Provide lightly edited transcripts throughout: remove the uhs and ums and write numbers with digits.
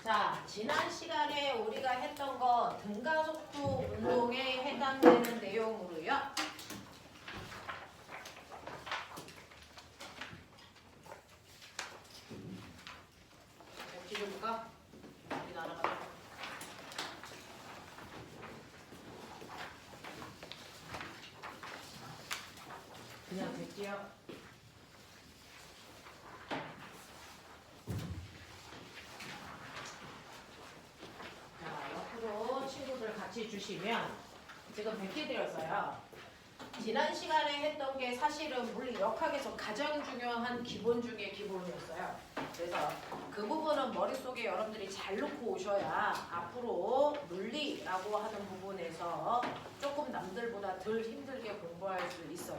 자, 지난 시간에 우리가 했던 거 등가속도 운동에 해당되는 내용으로요. 찍어볼까? 여기 날아가자. 그냥 될게요. 같이 주시면 지금 100개 드렸어요. 지난 시간에 했던 게 사실은 물리 역학에서 가장 중요한 기본 중에 기본이었어요. 그래서 그 부분은 머릿속에 여러분들이 잘 놓고 오셔야 앞으로 물리라고 하는 부분에서 조금 남들보다 덜 힘들게 공부할 수 있어요.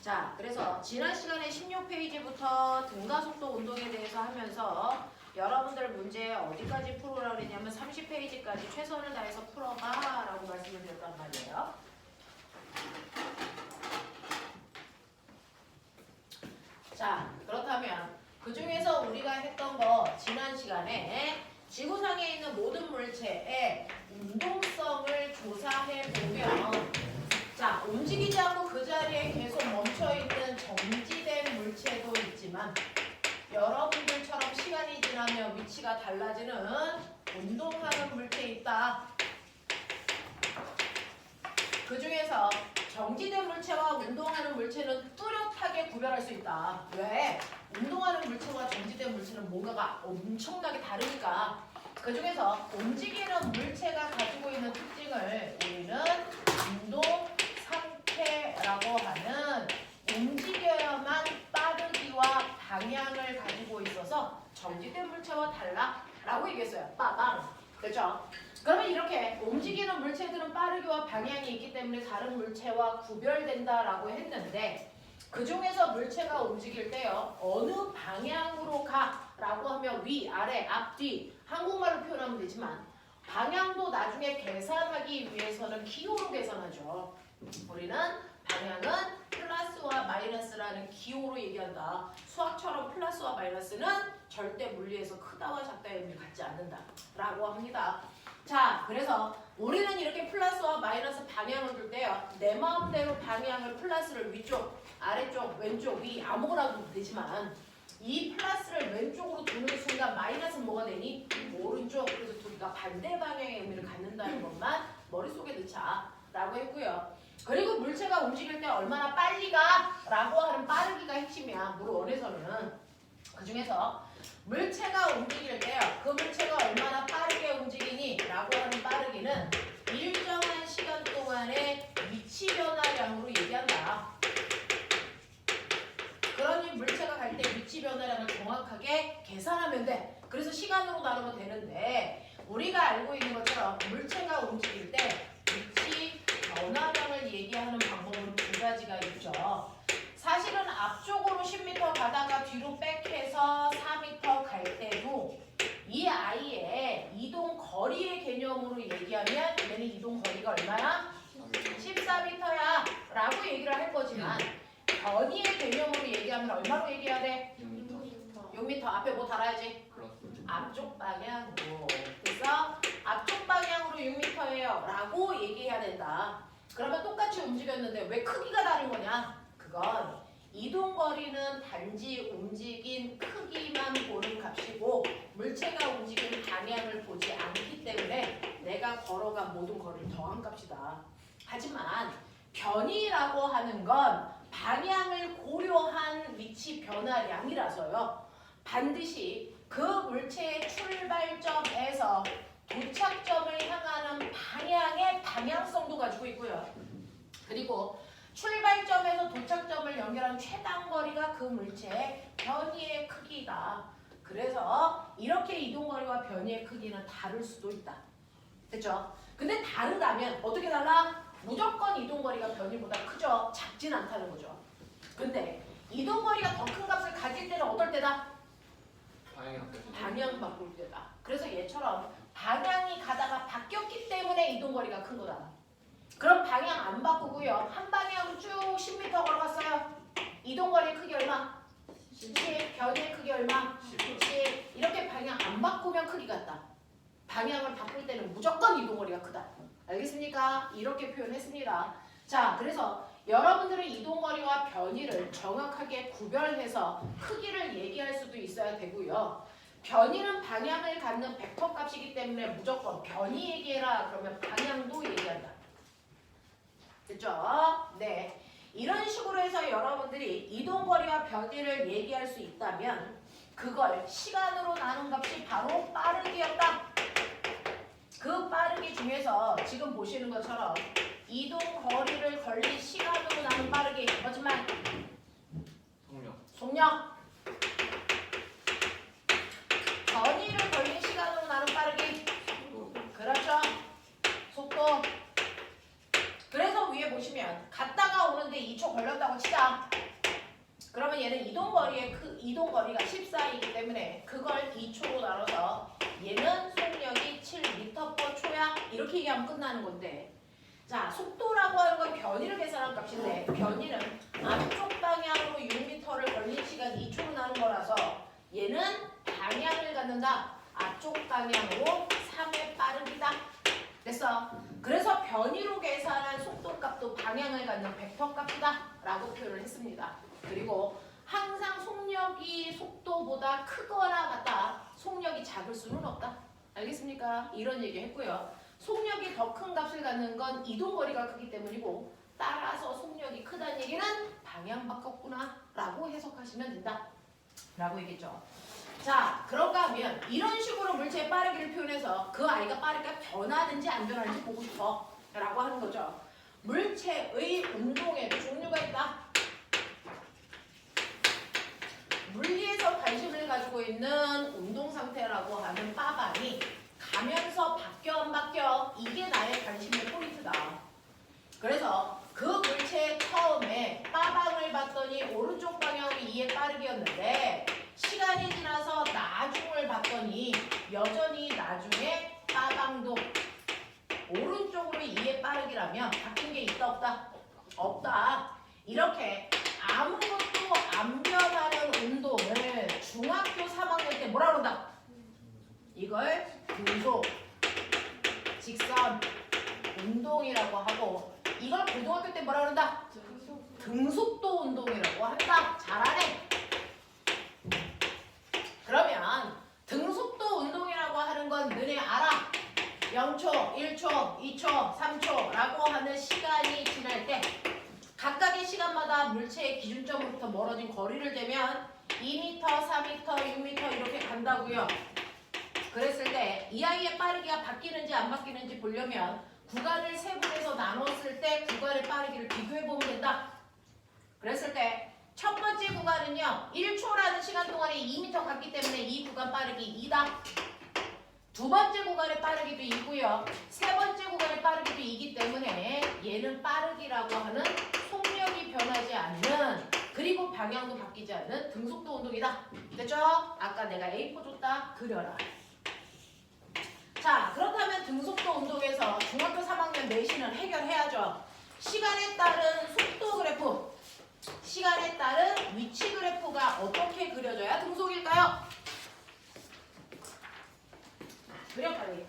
자, 그래서 지난 시간에 16페이지부터 등가속도 운동에 대해서 하면서 여러분들 문제 어디까지 풀으라고 그랬냐면 30페이지까지 최선을 다해서 풀어봐 라고 말씀을 드렸단 말이에요. 자, 그렇다면 그 중에서 우리가 했던 거 지난 시간에 지구상에 있는 모든 물체의 운동성을 조사해 보면 자, 움직이지 않고 그 자리에 계속 멈춰있는 정지된 물체도 있지만 여러분들처럼 시간이 지나면 위치가 달라지는 운동하는 물체 있다. 그 중에서 정지된 물체와 운동하는 물체는 뚜렷하게 구별할 수 있다. 왜? 운동하는 물체와 정지된 물체는 뭔가가 엄청나게 다르니까. 그 중에서 움직이는 물체가 가지고 있는 특징을 우리는 운동 상태라고 하는 움직여야만 빠르기와 방향을 가지고 있어서 정지된 물체와 달라 라고 얘기했어요. 빠방. 그렇죠? 그러면 이렇게 움직이는 물체들은 빠르기와 방향이 있기 때문에 다른 물체와 구별된다라고 했는데 그 중에서 물체가 움직일 때요. 어느 방향으로 가라고 하면 위, 아래, 앞, 뒤 한국말로 표현하면 되지만 방향도 나중에 계산하기 위해서는 기호로 계산하죠. 우리는 방향은 플러스와 마이너스라는 기호로 얘기한다. 수학처럼 플러스와 마이너스는 절대 물리에서 크다와 작다의 의미를 갖지 않는다 라고 합니다. 자, 그래서 우리는 이렇게 플러스와 마이너스 방향을 둘 때요. 내 마음대로 방향을 플러스를 위쪽, 아래쪽, 왼쪽, 위 아무거나 둬도 되지만 이 플러스를 왼쪽으로 두는 순간 마이너스는 뭐가 되니? 오른쪽. 그래서 우리가 반대 방향의 의미를 갖는다는 것만 머릿속에 넣자 라고 했고요. 그리고 물체가 움직일 때 얼마나 빨리 가? 라고 하는 빠르기가 핵심이야. 물 원에서는. 그 중에서 물체가 움직일 때요. 그 물체가 얼마나 빠르게 움직이니? 라고 하는 빠르기는 일정한 시간 동안의 위치 변화량으로 얘기한다. 그러니 물체가 갈 때 위치 변화량을 정확하게 계산하면 돼. 그래서 시간으로 나누면 되는데 우리가 알고 있는 것처럼 물체가 움직일 때 위치 변화량을 얘기하는 방법은 두 가지가 있죠. 사실은 앞쪽으로 10m 가다가 뒤로 백해서 4m 갈 때도 이 아이의 이동 거리의 개념으로 얘기하면 얘는 이동 거리가 얼마야? 14m야 라고 얘기를 할 거지만 변이의 개념으로 얘기하면 얼마로 얘기해야 돼? 6m. 앞에 뭐 달아야지? 앞쪽 방향으로. 그래서 앞쪽 방향으로 6m예요 라고 얘기해야 된다. 그러면 똑같이 움직였는데 왜 크기가 다른 거냐? 그건 이동거리는 단지 움직인 크기만 보는 값이고 물체가 움직인 방향을 보지 않기 때문에 내가 걸어간 모든 거리를 더한 값이다. 하지만 변이라고 하는 건 방향을 고려한 위치 변화량이라서요. 반드시 그 물체의 출발점에서 도착점을 향하는 방향의 방향성도 가지고 있고요. 그리고 출발점에서 도착점을 연결한 최단 거리가 그 물체의 변이의 크기다. 그래서 이렇게 이동거리와 변이의 크기는 다를 수도 있다. 됐죠? 근데 다르다면 어떻게 달라? 무조건 이동거리가 변이보다 크죠. 작진 않다는 거죠. 근데 이동거리가 더 큰 값을 가질 때는 어떨 때다? 방향 바꿀 때다. 그래서 얘처럼 방향이 가다가 바뀌었기 때문에 이동거리가 큰 거다. 그럼 방향 안 바꾸고요. 한 방향으로 쭉 10m 걸어갔어요. 이동거리 크기 얼마? 10. 변의 크기 얼마? 10. 이렇게 방향 안 바꾸면 크기 같다. 방향을 바꿀 때는 무조건 이동거리가 크다. 알겠습니까? 이렇게 표현했습니다. 자, 그래서 여러분들은 이동거리와 변이를 정확하게 구별해서 크기를 얘기할 수도 있어야 되고요. 변이는 방향을 갖는 벡터 값이기 때문에 무조건 변이 얘기해라 그러면 방향도 얘기한다. 됐죠? 네. 이런 식으로 해서 여러분들이 이동거리와 변이를 얘기할 수 있다면 그걸 시간으로 나눈 값이 바로 빠르기였다. 그 빠르기 중에서 지금 보시는 것처럼 이동거리를 걸린 시간으로 나눈 빠르기 뭐지만 속력 변이를 걸린 시간으로 나눈 빠르기 그렇죠. 속도. 그래서 위에 보시면 갔다가 오는데 2초 걸렸다고 치자. 그러면 얘는 이동거리가 14이기 때문에 그걸 2초로 나눠서 얘는 속력이 7m/초야 이렇게 얘기하면 끝나는 건데, 자 속도라고 하는 건 변이를 계산한 값인데 변이는 앞쪽 방향으로 6m를 걸린 시간 2초로 나눈 거라서 얘는 방향을 갖는다. 앞쪽 방향으로 3의 빠르기다. 됐어. 그래서 변이로 계산한 속도값도 방향을 갖는 벡터 값이다 라고 표현을 했습니다. 그리고 항상 속력이 속도보다 크거나 같다. 속력이 작을 수는 없다. 알겠습니까? 이런 얘기 했고요. 속력이 더 큰 값을 갖는 건 이동거리가 크기 때문이고, 따라서 속력이 크다는 얘기는 방향 바꿨구나 라고 해석하시면 된다 라고 얘기했죠. 자, 그런가 하면 이런 식으로 물체의 빠르기를 표현해서 그 아이가 빠르게 변하는지 안 변하는지 보고 싶어 라고 하는 거죠. 물체의 운동에도 종류가 있다. 물리에서 관심을 가지고 있는 운동 상태라고 하는 빠방이 가면서 바뀌어 안 바뀌어? 이게 나의 관심의 포인트다. 그래서 그 물체의 처음에 빠방을 봤더니 오른쪽 방향이 2의 빠르기였는데 시간이 지나서 나중을 봤더니 여전히 나중에 빠방도 오른쪽으로 2의 빠르기라면 바뀐 게 있다 없다? 없다. 이렇게 아무것도 안 변하는 운동을 중학교 3학년 때 뭐라 그런다? 이걸 등속, 직선, 운동이라고 하고, 이걸 고등학교 때 뭐라 그런다? 등속도 운동이라고 한다. 잘하네. 그러면 등속도 운동이라고 하는 건 너네 알아? 0초, 1초, 2초, 3초라고 하는 시간이 지날 때 각각의 시간마다 물체의 기준점으로부터 멀어진 거리를 재면 2m, 4m, 6m 이렇게 간다고요. 그랬을 때 이 아이의 빠르기가 바뀌는지 안 바뀌는지 보려면 구간을 세 분에서 나눴을 때 구간의 빠르기를 비교해보면 된다. 그랬을 때 첫 번째 구간은요 1초라는 시간 동안에 2m 갔기 때문에 이 구간 빠르기 2다. 두 번째 구간의 빠르기도 2고요. 세 번째 구간의 빠르기도 2이기 때문에 얘는 빠르기라고 하는 속력이 변하지 않는, 그리고 방향도 바뀌지 않는 등속도 운동이다. 됐죠? 아까 내가 A4 줬다. 그려라. 자, 그렇다면 등속도 운동에서 중학교 3학년 내신은 해결해야죠. 시간에 따른 속도 그래프, 시간에 따른 위치 그래프가 어떻게 그려져야 등속일까요? 그려 빨리.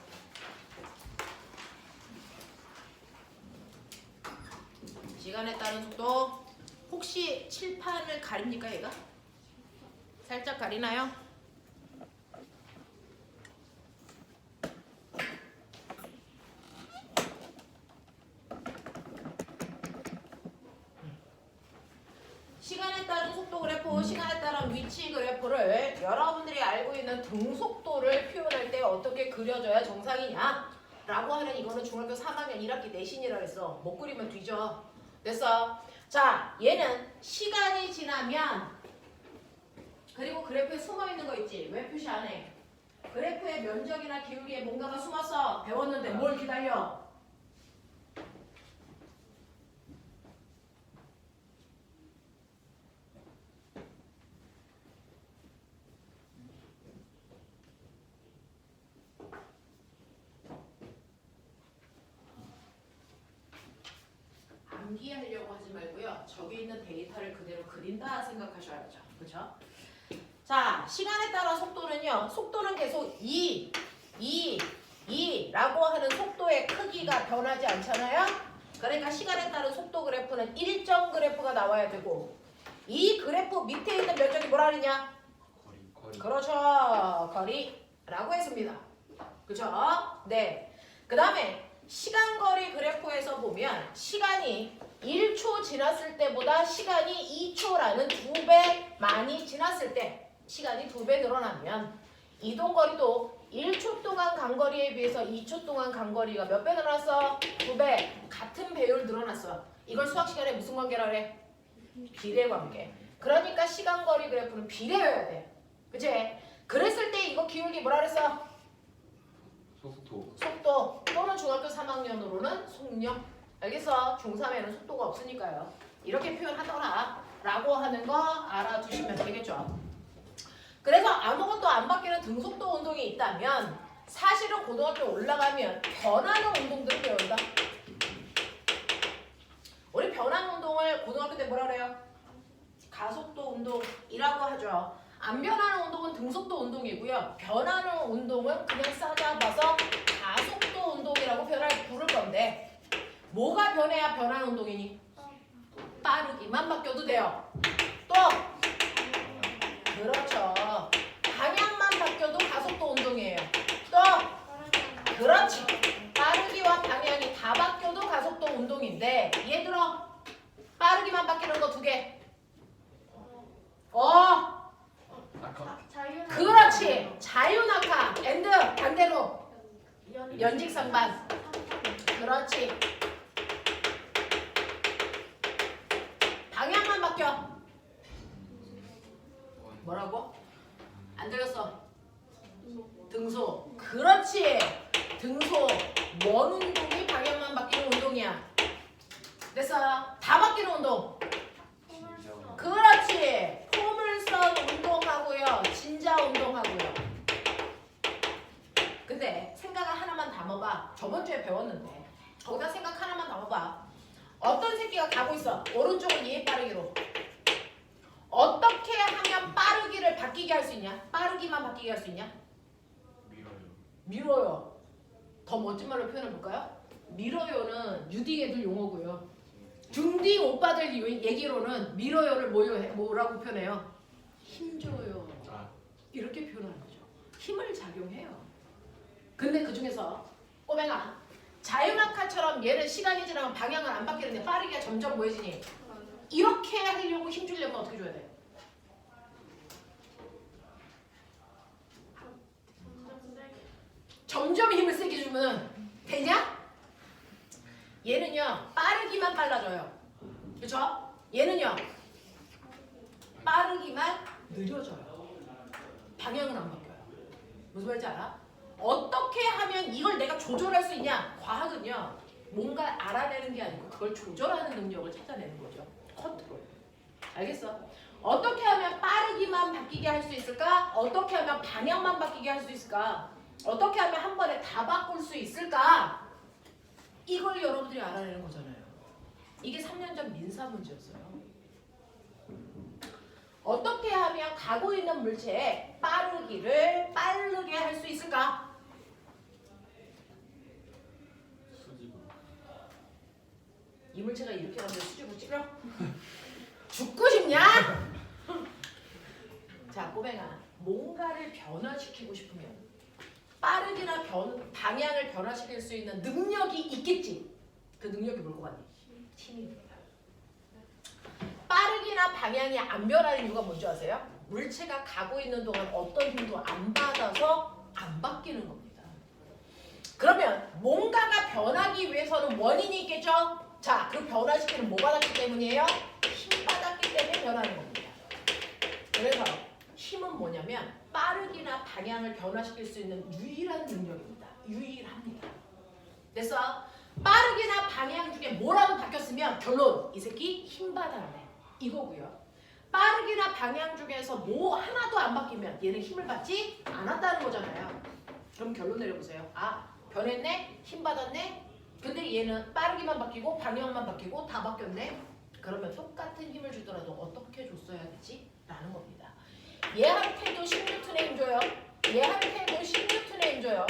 시간에 따른 속도. 혹시 칠판을 가립니까 얘가? 살짝 가리나요? 시간에 따른 속도 그래프, 시간에 따른 위치 그래프를 여러분들이 알고 있는 등속도를 표현할 때 어떻게 그려져야 정상이냐 라고 하는, 이거는 중학교 3학년 1학기 내신이라 했어. 못 그리면 뒤져. 됐어? 자, 얘는 시간이 지나면, 그리고 그래프에 숨어있는 거 있지? 왜 표시 안 해? 그래프의 면적이나 기울기에 뭔가가 숨었어. 배웠는데 뭘 기다려? 암기하려고 하지 말고요. 저기 있는 데이터를 그대로 그린다 생각하셔야죠. 그렇죠? 자, 시간에 따라 속도는요. 속도는 계속 2라고 하는 속도의 크기가 변하지 않잖아요. 그러니까 시간에 따른 속도 그래프는 일정 그래프가 나와야 되고 이 그래프 밑에 있는 면적이 뭐라 그러냐? 거리. 그렇죠. 거리라고 했습니다. 그죠? 네. 그 다음에 시간거리 그래프에서 보면 시간이 1초 지났을 때보다 시간이 2초라는 2배 많이 지났을 때 시간이 2배 늘어나면 이동거리도 1초 동안 간 거리에 비해서 2초 동안 간 거리가 몇 배 늘어났어? 2배. 같은 배율 늘어났어. 이걸 수학 시간에 무슨 관계라 그래? 비례 관계. 그러니까 시간거리 그래프는 비례여야 돼. 그치? 그랬을 때 이거 기울기 뭐라 그랬어? 속도 또는 중학교 3학년으로는 속력. 알겠어? 중3에는 속도가 없으니까요. 이렇게 표현하더라 라고 하는 거 알아두시면 되겠죠. 그래서 아무것도 안 바뀌는 등속도 운동이 있다면 사실은 고등학교 올라가면 변하는 운동들을 배운다. 우리 변하는 운동을 고등학교 때 뭐라 그래요? 가속도 운동이라고 하죠. 안 변하는 운동은 등속도 운동이고요. 변하는 운동은 그냥 싸잡아서 가속도 운동이라고 부를 건데 뭐가 변해야 변하는 운동이니? 빠르기만 바뀌어도 돼요. 또 그렇죠. 방향만 바뀌어도 가속도 운동이에요. 또 그렇지. 빠르기와 방향이 다 바뀌어도 가속도 운동인데 얘들아 빠르기만 바뀌는 거 2개. 그렇지. 자유낙하 앤드 반대로 연직상반. 그렇지. 방향만 바뀌어. 뭐라고? 안 들렸어. 등소. 그렇지. 등소. 원 운동이 방향만 바뀌는 운동이야. 됐어. 다 바뀌는 운동. 그렇지. 포물선 운동하고요. 진자 운동하고요. 근데 생각을 하나만 담아봐. 저번 주에 배웠는데 거기다 생각 하나만 담아봐. 어떤 새끼가 가고 있어. 오른쪽은 얘 빠르기로. 어떻게 하면 빠르기를 바뀌게 할 수 있냐? 빠르기만 바뀌게 할 수 있냐? 밀어요. 더 멋진 말로 표현해볼까요? 밀어요는 유딩 애들 용어고요. 중딩 오빠들 얘기로는 밀어요를 뭐라고 표현해요? 힘줘요. 이렇게 표현하는 거죠. 힘을 작용해요. 근데 그 중에서 꼬맹아 자유낙하처럼 얘는 시간이 지나면 방향을 안 바뀌는데 빠르게 점점 뭐해지니? 이렇게 하려고 힘주려면 어떻게 줘야 돼? 점점 힘을 세게 주면 되냐? 얘는요 빠르기만 빨라져요. 그렇죠? 얘는요 빠르기만 느려져요. 방향은 안 바뀌어요. 무슨 말인지 알아? 어떻게 하면 이걸 내가 조절할 수 있냐? 과학은요 뭔가 알아내는 게 아니고 그걸 조절하는 능력을 찾아내는 거죠. 컨트롤. 알겠어? 어떻게 하면 빠르기만 바뀌게 할 수 있을까? 어떻게 하면 방향만 바뀌게 할 수 있을까? 어떻게 하면 한 번에 다 바꿀 수 있을까? 이걸 여러분들이 알아내는 거잖아요. 이게 3년 전 민사 문제였어요. 어떻게 하면 가고 있는 물체의 빠르기를 빠르게 할 수 있을까? 이 물체가 이렇게 가는데 수직으로 찔러? 죽고 싶냐? 자, 꼬맹아. 뭔가를 변화시키고 싶으면 빠르기나 방향을 변화시킬 수 있는 능력이 있겠지. 그 능력이 뭘 것 같니? 힘입니다. 빠르기나 방향이 안 변하는 이유가 뭔지 아세요? 물체가 가고 있는 동안 어떤 힘도 안 받아서 안 바뀌는 겁니다. 그러면 뭔가가 변하기 위해서는 원인이 있겠죠? 자, 그 변화시키는 뭐 받았기 때문이에요? 힘 받았기 때문에 변하는 겁니다. 그래서 힘은 뭐냐면 빠르기나 방향을 변화시킬 수 있는 유일한 능력입니다. 유일합니다. 됐어? 빠르기나 방향 중에 뭐라도 바뀌었으면 결론! 이 새끼 힘 받았네. 이거고요. 빠르기나 방향 중에서 뭐 하나도 안 바뀌면 얘는 힘을 받지 않았다는 거잖아요. 그럼 결론 내려보세요. 아, 변했네? 힘 받았네? 근데 얘는 빠르기만 바뀌고 방향만 바뀌고 다 바뀌었네? 그러면 똑같은 힘을 주더라도 어떻게 줬어야 되지? 라는 겁니다. 얘한테도 10N의 힘 줘요. 얘한테도 10N의 힘 줘요.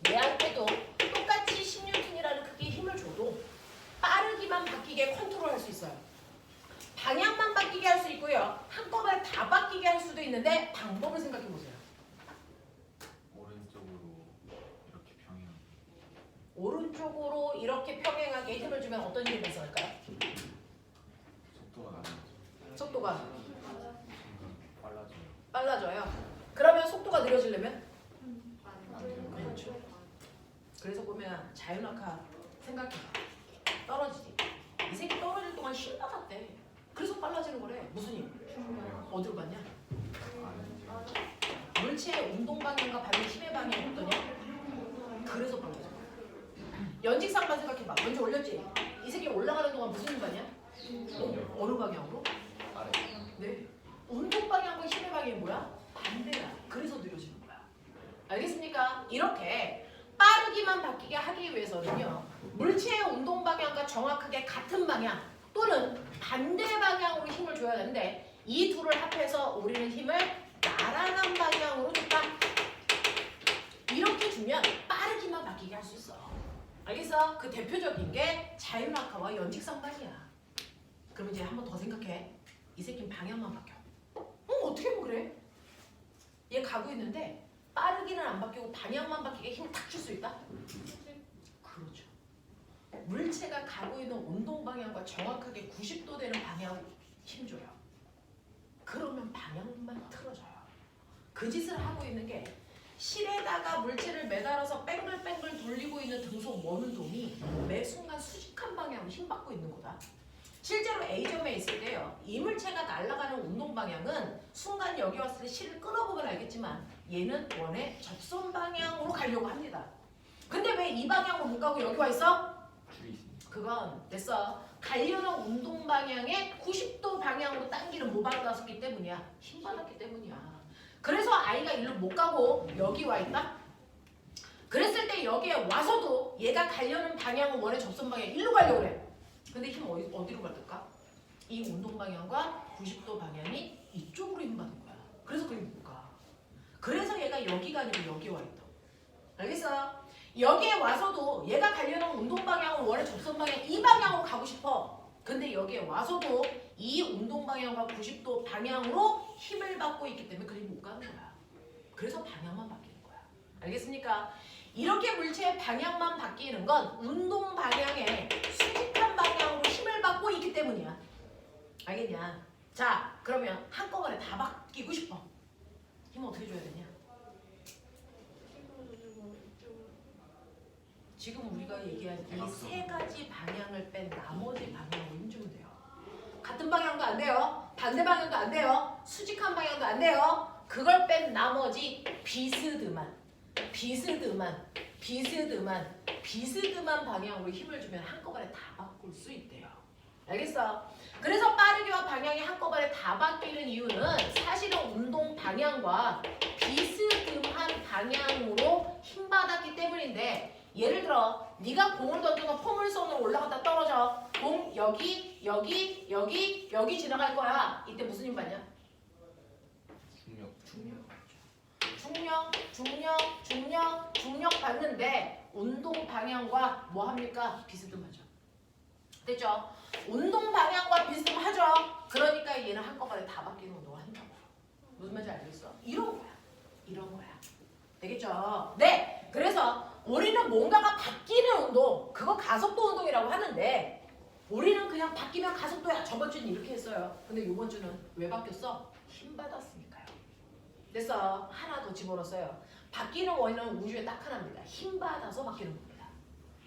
얘한테도 똑같이 10N이라는 크기의 힘을 줘도 빠르기만 바뀌게 컨트롤할 수 있어요. 방향만 바뀌게 할 수 있고요. 한꺼번에 다 바뀌게 할 수도 있는데 방법을 생각해 보세요. 오른쪽으로 이렇게 평행. 오른쪽으로 이렇게 평행하게 힘을 주면 어떤 일이 발생할까요? 속도가 나아져. 속도가 순간 빨라져요. 빨라져요. 그러면 속도가 느려지려면? 안 돼요. 그렇죠. 그래서 보면 자연학화 생각해. 떨어지지. 이 새끼 떨어질 동안 힘 받았대. 그래서 빨라지는 거래. 무슨 힘? 어디로 갔냐? 물체의 운동 방향과 반대 힘의 방향이 어떠냐? 그래서 빨라져. 연직상만 생각해봐. 먼저 올렸지? 이 새끼 올라가는 동안 무슨 힘 받냐? 어느 방향으로? 아래. 네. 운동 방향과 힘의 방향이 뭐야? 반대야. 그래서 느려지는 거야. 알겠습니까? 이렇게 빠르기만 바뀌게 하기 위해서는요. 물체의 운동 방향과 정확하게 같은 방향 또는 반대 방향으로 힘을 줘야 되는데 이 둘을 합해서 우리는 힘을 날아간 방향으로 줬다. 이렇게 주면 빠르기만 바뀌게 할 수 있어. 알겠어? 그 대표적인 게 자율낙하와 연직상방이야. 그럼 이제 한 번 더 생각해. 이 새끼는 방향만 바뀌어. 어떻게 뭐 그래? 얘 가고 있는데 빠르기는 안 바뀌고 방향만 바뀌게 힘을 탁 줄 수 있다? 그렇죠. 물체가 가고 있는 운동 방향과 정확하게 90도 되는 방향 힘줘요. 그러면 방향만 틀어져요. 그 짓을 하고 있는 게 실에다가 물체를 매달아서 뺑글뺑글 돌리고 있는 등속 원운동이 매 순간 수직한 방향으로 힘받고 있는 거다. 실제로 A점에 있을 때요. 이 물체가 날아가는 운동 방향은 순간 여기 왔을 때 실을 끌어보면 알겠지만 얘는 원의 접선 방향으로 가려고 합니다. 근데 왜 이 방향으로 못 가고 여기 와 있어? 줄이 있습니다. 그건 됐어. 가려는 운동 방향에 90도 방향으로 당기는 못 받았기 때문이야. 힘 받았기 때문이야. 그래서 아이가 일로 못 가고 여기 와 있다? 그랬을 때 여기에 와서도 얘가 가려는 방향은 원의 접선 방향 일로 가려고 그래. 근데 힘 어디로 받을까? 이 운동 방향과 90도 방향이 이쪽으로 힘 받은 거야. 그래서 그게 못 가. 그래서 얘가 여기가 아니고 여기 와 있다. 알겠어? 여기에 와서도 얘가 가려는 운동 방향은 원의 접선 방향 이 방향으로 가고 싶어. 근데 여기에 와서도 이 운동 방향과 90도 방향으로 힘을 받고 있기 때문에 그리 못 가는 거야. 그래서 방향만 바뀌는 거야. 알겠습니까? 이렇게 물체의 방향만 바뀌는 건 운동 방향에 수직한 방향으로 힘을 받고 있기 때문이야. 알겠냐? 자, 그러면 한꺼번에 다 바뀌고 싶어. 힘 어떻게 줘야 되냐? 지금 우리가 얘기한 이 세 가지 방향을 뺀 나머지 방향으로 힘주면 돼요. 같은 방향도 안 돼요. 반대 방향도 안 돼요. 수직한 방향도 안 돼요. 그걸 뺀 나머지 비스듬한 방향으로 힘을 주면 한꺼번에 다 바꿀 수 있대요. 알겠어? 그래서 빠르기와 방향이 한꺼번에 다 바뀌는 이유는 사실은 운동 방향과 비스듬한 방향으로 힘받았기 때문인데 예를 들어 네가 공을 던져서 포물선으로 올라갔다 떨어져. 공 여기 지나갈 거야. 이때 무슨 힘 받냐? 중력 받는데 운동 방향과 뭐 합니까? 비스듬하죠. 됐죠? 운동 방향과 비스듬하죠. 그러니까 얘는 한꺼번에 다 바뀌는 운동을 한다고. 무슨 말인지 알겠어? 이런 거야. 되겠죠? 네. 그래서 우리는 뭔가가 바뀌는 운동, 그거 가속도 운동이라고 하는데 우리는 그냥 바뀌면 가속도야. 저번 주는 이렇게 했어요. 근데 이번 주는 왜 바뀌었어? 힘 받았으니까요. 됐어. 하나 더 집어넣었어요. 바뀌는 원인은 우주에 딱 하나입니다. 힘 받아서 바뀌는 겁니다.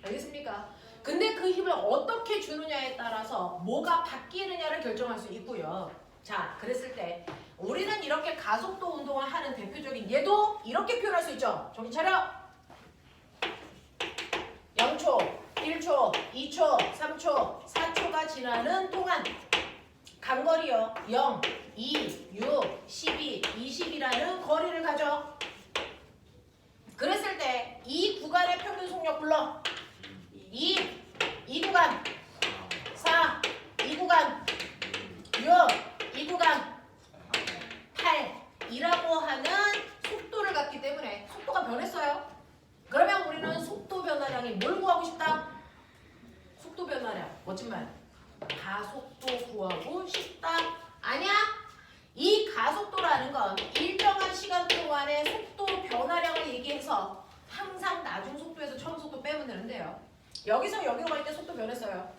알겠습니까? 근데 그 힘을 어떻게 주느냐에 따라서 뭐가 바뀌느냐를 결정할 수 있고요. 자, 그랬을 때 우리는 이렇게 가속도 운동을 하는 대표적인 얘도 이렇게 표현할 수 있죠. 정신 차려. 0초, 1초, 2초, 3초, 4초가 지나는 동안 간거리요. 0, 2, 6, 12, 20이라는 거리를 가져. 그랬을 때 이 구간의 평균 속력 불러. 2 구간, 4 이 구간, 6 이 구간, 8 변화량이 뭘 구하고 싶다? 속도 변화량. 멋진 말. 가속도 구하고 싶다. 아니야? 이 가속도라는 건 일정한 시간 동안의 속도 변화량을 얘기해서 항상 나중 속도에서 처음 속도 빼면 되는데요. 여기서 여기로 갈 때 속도 변했어요.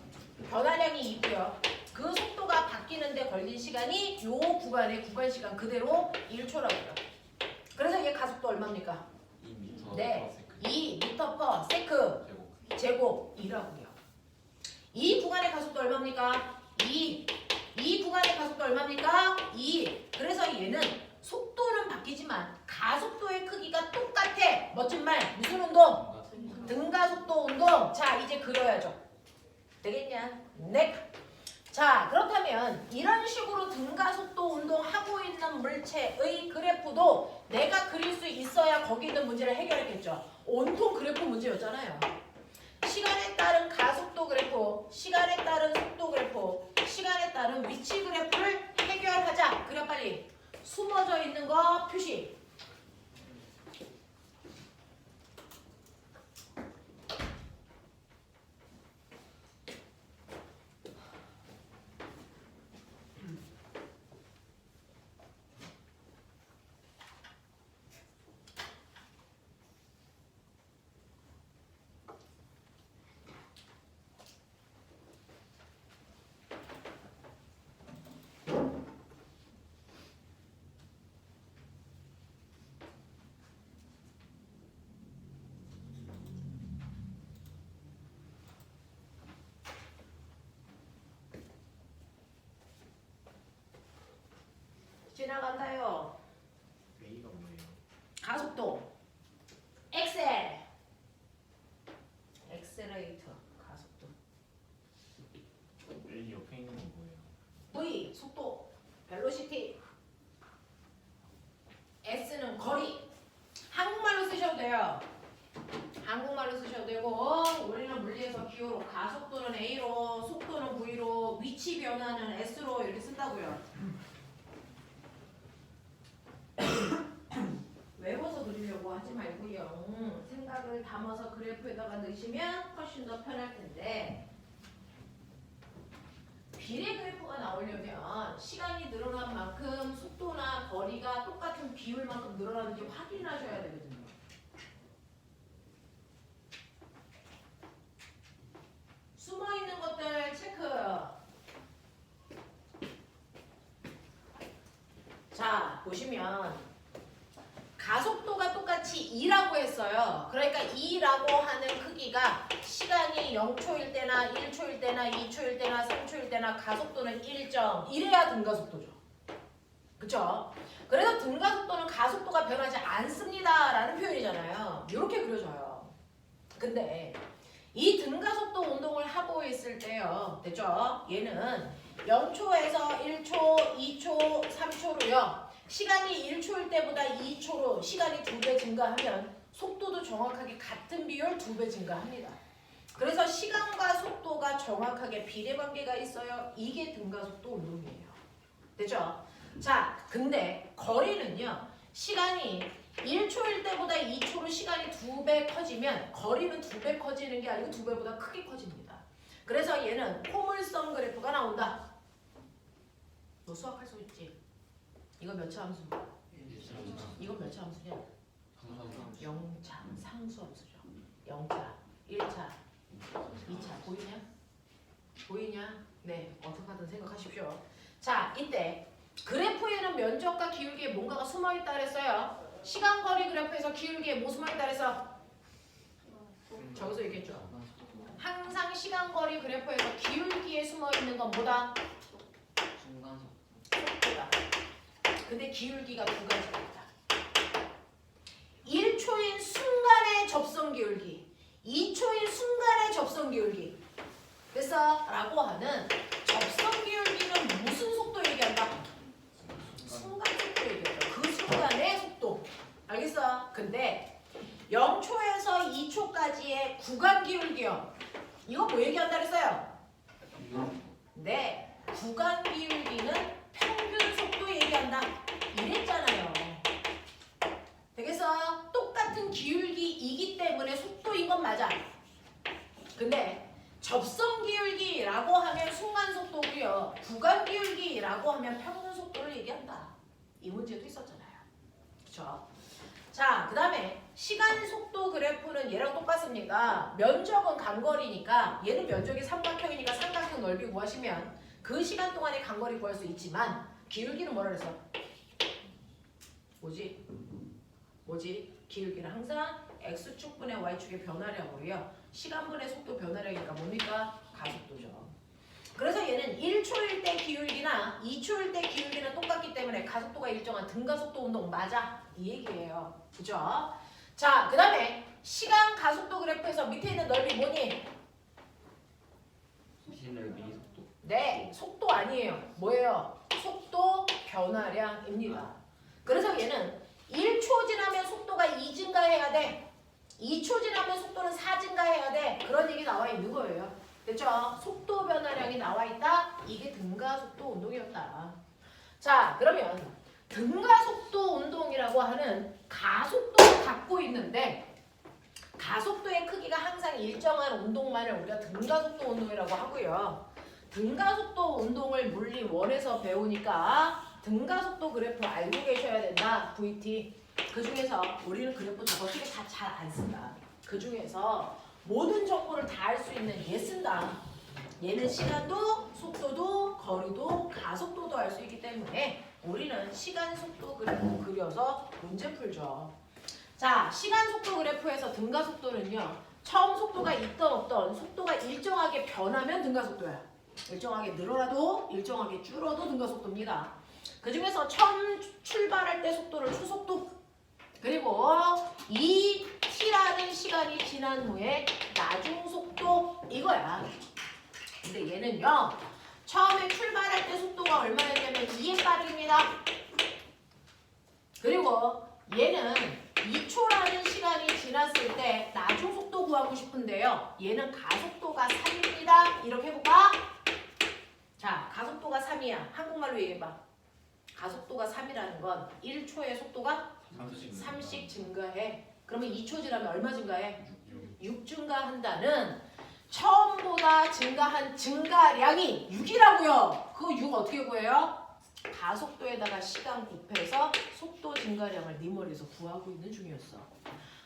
변화량이 있고요. 그 속도가 바뀌는데 걸린 시간이 요 구간의 구간 시간 그대로 1초라고요. 그래서 얘 가속도 얼마입니까? 2m 네. 세컨드 2m/s 제곱이라고요. 이 구간의 가속도 얼마입니까? 2. 이 구간의 가속도 얼마입니까? 2. 그래서 얘는 속도는 바뀌지만 가속도의 크기가 똑같아. 멋진 말. 무슨 운동? 등가속도 운동. 자, 이제 그려야죠. 되겠냐? 네. 자, 그렇다면 이런 식으로 등가속도 운동하고 있는 물체의 그래프도 내가 그릴 수 있어야 거기 있는 문제를 해결했겠죠. 온통 그래프 문제였잖아요. 시간에 따른 가속도 그래프, 시간에 따른 속도 그래프, 시간에 따른 위치 그래프를 해결하자. 그래 빨리. 숨어져 있는 거 표시. 지나간다요. A가 뭐예요? 가속도. 엑셀. 엑셀레이터. 가속도. A 옆에 있는 건 뭐예요? V. 속도. 벨로시티. S는 거리. 한국말로 쓰셔도 돼요. 한국말로 쓰셔도 되고 우리는 물리에서 기호로 가속도는 A로 속도는 V로 위치 변화는 S로 이렇게 쓴다고요. 외워서 그리려고 하지 말고요. 생각을 담아서 그래프에다가 넣으시면 훨씬 더 편할 텐데 비례 그래프가 나오려면 시간이 늘어난 만큼 속도나 거리가 똑같은 비율만큼 늘어나는지 확인하셔야 되거든요. 숨어있는 것들 체크. 자, 보시면 가속도가 똑같이 2라고 했어요. 그러니까 2라고 하는 크기가 시간이 0초일 때나 1초일 때나 2초일 때나 3초일 때나 가속도는 일정. 이래야 등가속도죠. 그쵸? 그래서 등가속도는 가속도가 변하지 않습니다 라는 표현이잖아요. 이렇게 그려져요. 근데 이 등가속도 운동을 하고 있을 때요. 됐죠? 얘는 0초에서 1초, 2초, 3초로요. 시간이 1초일 때보다 2초로 시간이 2배 증가하면 속도도 정확하게 같은 비율 2배 증가합니다. 그래서 시간과 속도가 정확하게 비례관계가 있어요. 이게 등가속도 운동이에요. 됐죠? 자, 근데 거리는요. 시간이 1초일 때보다 2초로 시간이 2배 커지면 거리는 2배 커지는 게 아니고 2배보다 크게 커집니다. 그래서 얘는 포물선 그래프가 나온다. 너 수학할 수 있지? 이거 몇 차 함수? 이거 몇 차 함수냐? 0차 상수 함수죠. 0차, 1차, 2차 보이냐? 보이냐? 네, 어떡하든 생각하십시오. 자, 이때 그래프에는 면적과 기울기에 뭔가가 숨어있다 그랬어요. 시간거리 그래프에서 기울기에 뭐 숨어있다 그랬어? 저기서 얘기했죠. 항상 시간거리 그래프에서 기울기에 숨어있는 건 뭐다? 속도다. 근데 기울기가 두 가지가 있다. 1초인 순간의 접선 기울기, 2초인 순간의 접선 기울기. 그래서 라고 하는 접선 기울기는 무슨 속도 얘기한다? 순간 속도 얘기하죠. 그 순간의 속도. 알겠어? 근데 0초에서 2초까지의 구간 기울기요. 이거 뭐 얘기한다 그랬어요? 네. 구간 기울기는 평균 속도 얘기한다. 이랬잖아요. 되겠어? 똑같은 기울기이기 때문에 속도인 건 맞아. 근데 접선 기울기라고 하면 순간 속도고요. 구간 기울기라고 하면 평균 속도를 얘기한다. 이 문제도 있었잖아요. 그렇죠? 자, 그 다음에 시간 속도 그래프는 얘랑 똑같습니다. 면적은 간거리니까 얘는 면적이 삼각형이니까 삼각형 넓이 구하시면 그 시간 동안의 간거리 구할 수 있지만 기울기는 뭐라 그랬어? 뭐지? 기울기는 항상 x축분의 y축의 변화량으로요. 시간분의 속도 변화량이니까 뭡니까? 가속도죠. 그래서 얘는 1초일 때 기울기나 2초일 때 기울기는 똑같기 때문에 가속도가 일정한 등가속도 운동 맞아? 이 얘기예요. 그죠? 자, 그 다음에 시간 가속도 그래프에서 밑에 있는 넓이 뭐니? 시널비 속도. 네, 속도 아니에요. 뭐예요? 속도 변화량입니다. 그래서 얘는 1초 지나면 속도가 2 증가해야 돼. 2초 지나면 속도는 4 증가해야 돼. 그런 얘기 나와 있는 거예요. 됐죠? 속도 변화량이 나와 있다. 이게 등가속도 운동이었다. 자, 그러면 등가속도 운동이라고 하는 가속도를 갖고 있는데 가속도의 크기가 항상 일정한 운동만을 우리가 등가속도 운동이라고 하고요. 등가속도 운동을 물리 1에서 배우니까 등가속도 그래프 알고 계셔야 된다. VT. 그 중에서 우리는 그래프 저거 다 잘 안 쓴다. 그 중에서 모든 정보를 다 알 수 있는 얘 쓴다. 얘는 시간도, 속도도, 거리도, 가속도도 알 수 있기 때문에 우리는 시간 속도 그래프 그려서 문제 풀죠. 자, 시간 속도 그래프에서 등가속도는요. 처음 속도가 있던 없던 속도가 일정하게 변하면 등가속도야. 일정하게 늘어나도 일정하게 줄어도 등가속도입니다. 그 중에서 처음 출발할 때 속도를 초속도, 그리고 이 t라는 시간이 지난 후에 나중 속도 이거야. 근데 얘는요. 처음에 출발할 때 속도가 얼마였냐면 2의 빠르기입니다. 그리고 얘는 2초라는 시간이 지났을 때 나중 속도 구하고 싶은데요. 얘는 가속도가 3입니다. 이렇게 해볼까? 자, 가속도가 3이야. 한국말로 얘기해봐. 가속도가 3이라는 건 1초의 속도가 3씩 증가해. 그러면 2초 지나면 얼마 증가해? 6 증가한다는 처음보다 증가한 증가량이 6이라고요. 그 6 어떻게 구해요? 가속도에다가 시간 곱해서 속도 증가량을 네 머리에서 구하고 있는 중이었어.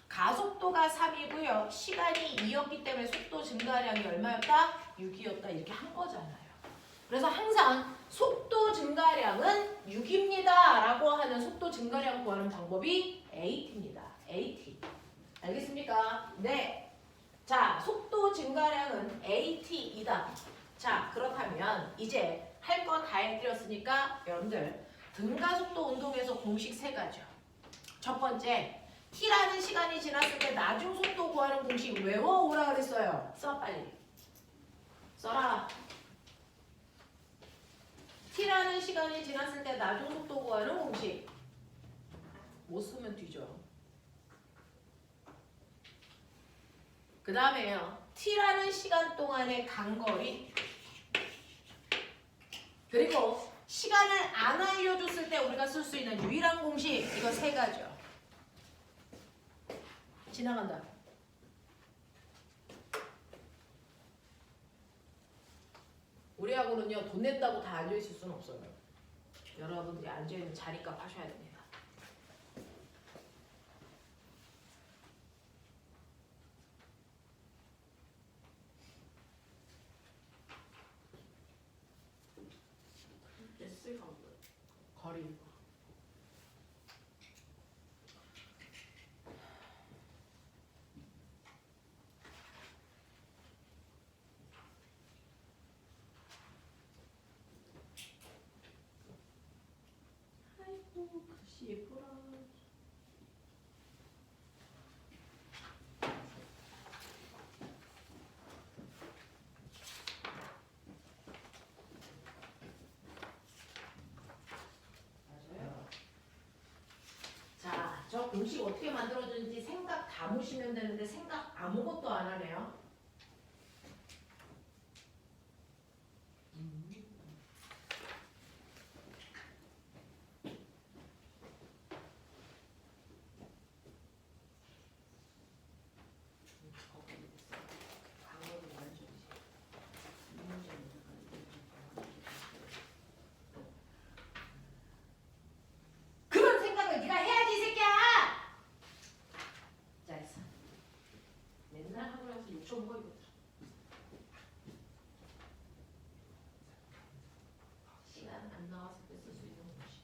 가속도가 3이고요. 시간이 2였기 때문에 속도 증가량이 얼마였다? 6이었다. 이렇게 한 거잖아요. 그래서 항상 속도 증가량은 6입니다 라고 하는 속도 증가량 구하는 방법이 AT입니다. AT. 알겠습니까? 네. 자, 속도 증가량은 AT이다. 자, 그렇다면 이제 할 거 다 해드렸으니까 여러분들 등가속도 운동에서 공식 3가지요. 첫 번째, T라는 시간이 지났을 때 나중 속도 구하는 공식 외워오라 그랬어요. 써 빨리. 써라. T라는 시간이 지났을 때 나중 속도 구하는 공식. 못 쓰면 뒤져. 그 다음에요. T라는 시간 동안의 간거리. 그리고 시간을 안 알려줬을 때 우리가 쓸 수 있는 유일한 공식. 이거 3가지요. 지나간다. 우리하고는요. 돈 낸다고 다 앉아있을 수는 없어요. 여러분들이 앉아있는 자리값 하셔야 됩니다. 거리. 아이고 글씨 예뻐라. 맞아요. 자, 저 공식 어떻게 만들어지는지 생각 다 보시면 되는데 생각 아무것도 안 하네요. 붙여먹어 이거. 시간 안 나왔을 때 쓸 수 있는 공식.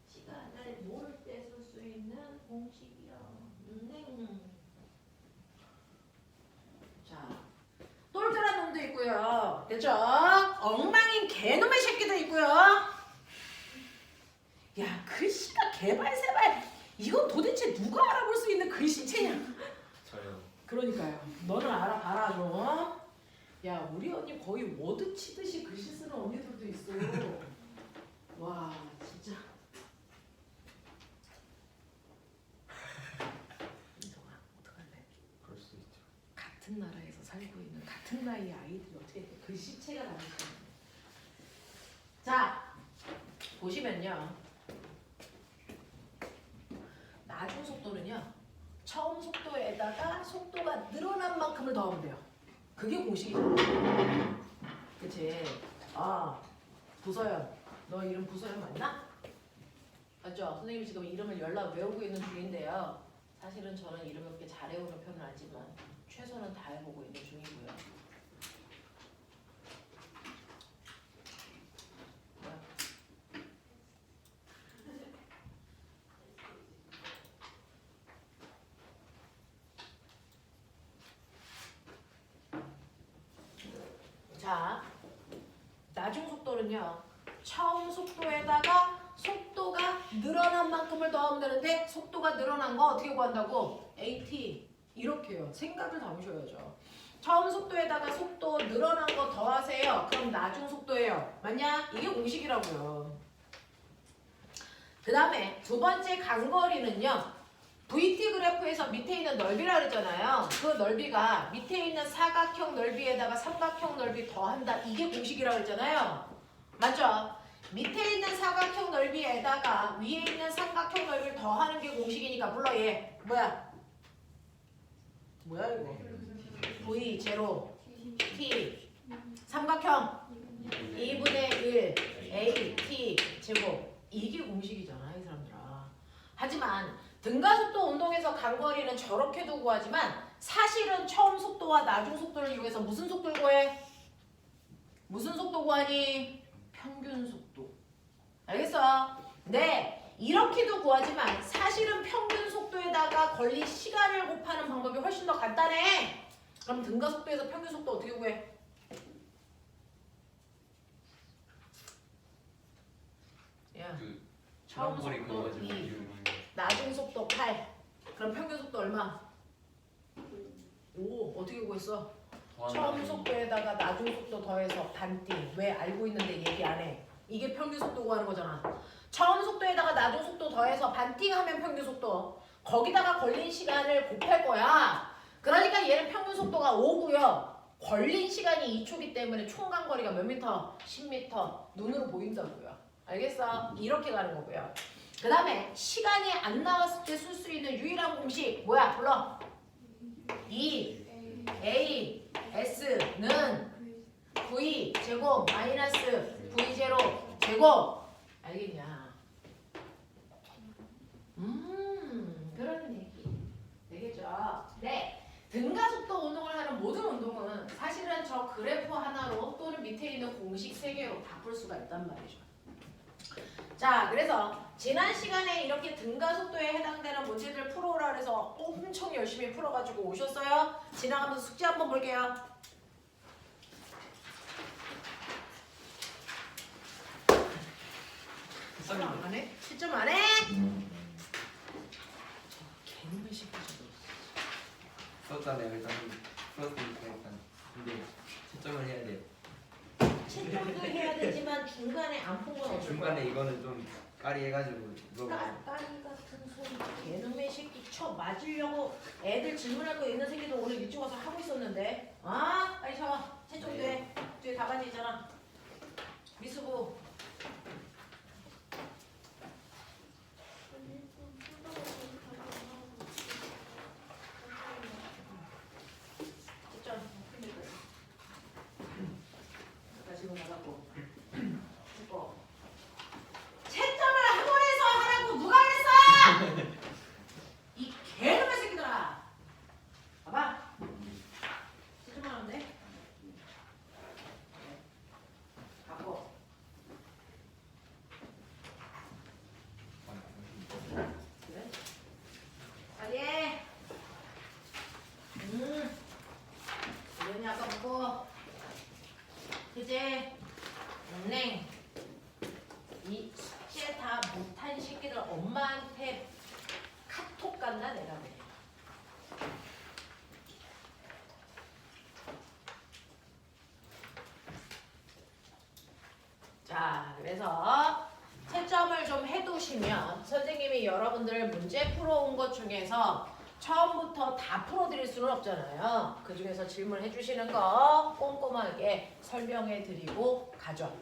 시간을 모를 때 쓸 수 있는 공식이요. 자, 똘똘한 놈도 있고요. 그죠? 엉망인 개놈의 새끼도 있고요. 야, 글씨가 개발세발. 이건 도대체 누가 알아볼 수 있는 글씨체냐? 저요. 그러니까요. 너는 알아봐라 좀. 야, 우리 언니 거의 워드 치듯이 글씨 쓰는 언니들도 있어. 와, 진짜. 인성아, 어떡할래? 그럴 수 있죠. 같은 나라에서 살고 있는 같은 나이의 아이들이 어떻게 글씨체가 다르지? 자, 보시면요. 나중 속도는요. 처음 속도에다가 속도가 늘어난 만큼을 더하면 돼요. 그게 공식이잖아. 그치? 아, 부서연. 너 이름 부서연 맞나? 맞죠? 선생님이 지금 이름을 연락 외우고 있는 중인데요. 사실은 저는 이름을 그렇게 잘 외우는 편은 아니지만 최선은 다해보고 있는 중이고요. 자, 나중 속도는요. 처음 속도에다가 속도가 늘어난 만큼을 더하면 되는데 속도가 늘어난 거 어떻게 구한다고? AT 이렇게요. 생각을 담으셔야죠. 처음 속도에다가 속도 늘어난 거 더하세요. 그럼 나중 속도예요. 맞냐? 이게 공식이라고요. 그 다음에 두 번째 간거리는요. VT 그래프에서 밑에 있는 넓이라 그랬잖아요. 그 넓이가 밑에 있는 사각형 넓이에다가 삼각형 넓이 더한다. 이게 공식이라고 했잖아요. 맞죠? 밑에 있는 사각형 넓이에다가 위에 있는 삼각형 넓이를 더하는 게 공식이니까 불러 얘. 뭐야 이거? V 제로 T 삼각형 2분의 1 A T 제곱. 이게 공식이잖아 이 사람들아. 하지만 등가속도 운동에서 간거리는 저렇게도 구하지만 사실은 처음 속도와 나중 속도를 이용해서 무슨 속도를 구해? 무슨 속도 구하니? 평균 속도. 알겠어? 네, 이렇게도 구하지만 사실은 평균 속도에다가 걸린 시간을 곱하는 방법이 훨씬 더 간단해. 그럼 등가속도에서 평균 속도 어떻게 구해? 야, 처음 속도 2, 나중 속도 8. 그럼 평균 속도 얼마? 5. 어떻게 구했어? 처음 속도에다가 나중 속도 더해서 반띵. 왜? 알고 있는데 얘기 안 해. 이게 평균 속도 구하는 거잖아. 처음 속도에다가 나중 속도 더해서 반띵하면 평균 속도. 거기다가 걸린 시간을 곱할 거야. 그러니까 얘는 평균 속도가 5고요. 걸린 시간이 2초기 때문에 총 간거리가 몇 미터? 10미터. 눈으로 보인다고요. 알겠어? 이렇게 가는 거고요. 그 다음에 시간이 안 나왔을 때 쓸 수 있는 유일한 공식 뭐야? 불러. 2 A S는 V 제곱 마이너스 V 제로 제곱. 알겠냐? 그런 얘기 되겠죠? 네. 등가속도 운동을 하는 모든 운동은 사실은 저 그래프 하나로 또는 밑에 있는 공식 3개로 바꿀 수가 있단 말이죠. 자, 그래서 지난 시간에 이렇게 등가속도에 해당되는 문제들 풀어오라 그래서 엄청 열심히 풀어가지고 오셨어요? 지나가면서 숙제 한번 볼게요. 실점 안 해? 실점 안 해? 개놈의 새끼 저거. 썼잖아요. 일단 풀었으니까 일단 근데 채점을 해야 돼. 채점도 해야 되지만 중간에 안 푼 건 어쩔 거야? 중간에 이거는 좀 까리해가지고 물어봐. 까리 같은 소리 개놈의 새끼 쳐 맞으려고 애들 질문할 거 있는 새끼도 오늘 일찍 와서 하고 있었는데. 아 빨리 쳐. 채점도 해. 뒤에 답안지 있잖아. 미수부. 채점. 아까 지금 나갔고. 죽어. 채점을 학원에서 하라고 누가 그랬어? 이 개놈의 새끼들아. 그래서 채점을 좀 해두시면 선생님이 여러분들 문제 풀어온 것 중에서 처음부터 다 풀어드릴 수는 없잖아요. 그 중에서 질문해 주시는 거 꼼꼼하게 설명해 드리고 가죠.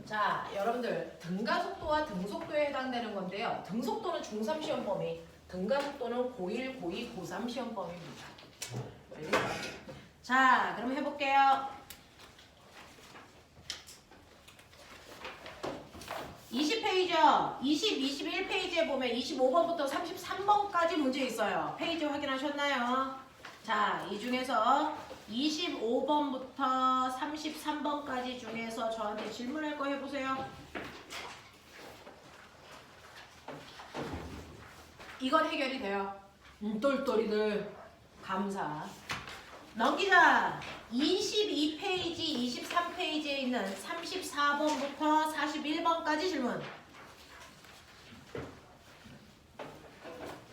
자, 여러분들 등가속도와 등속도에 해당되는 건데요. 등속도는 중3 시험 범위, 등가속도는 고1, 고2, 고3 시험 범위입니다. 알겠죠? 자, 그럼 해볼게요. 20페이지요. 21페이지에 보면 25번부터 33번까지 문제 있어요. 페이지 확인하셨나요? 자, 이 중에서 25번부터 33번까지 중에서 저한테 질문할 거 해보세요. 이건 해결이 돼요. 똘똘이들 감사. 넘기자. 22페이지, 23페이지에 있는 34번부터 41번까지 질문.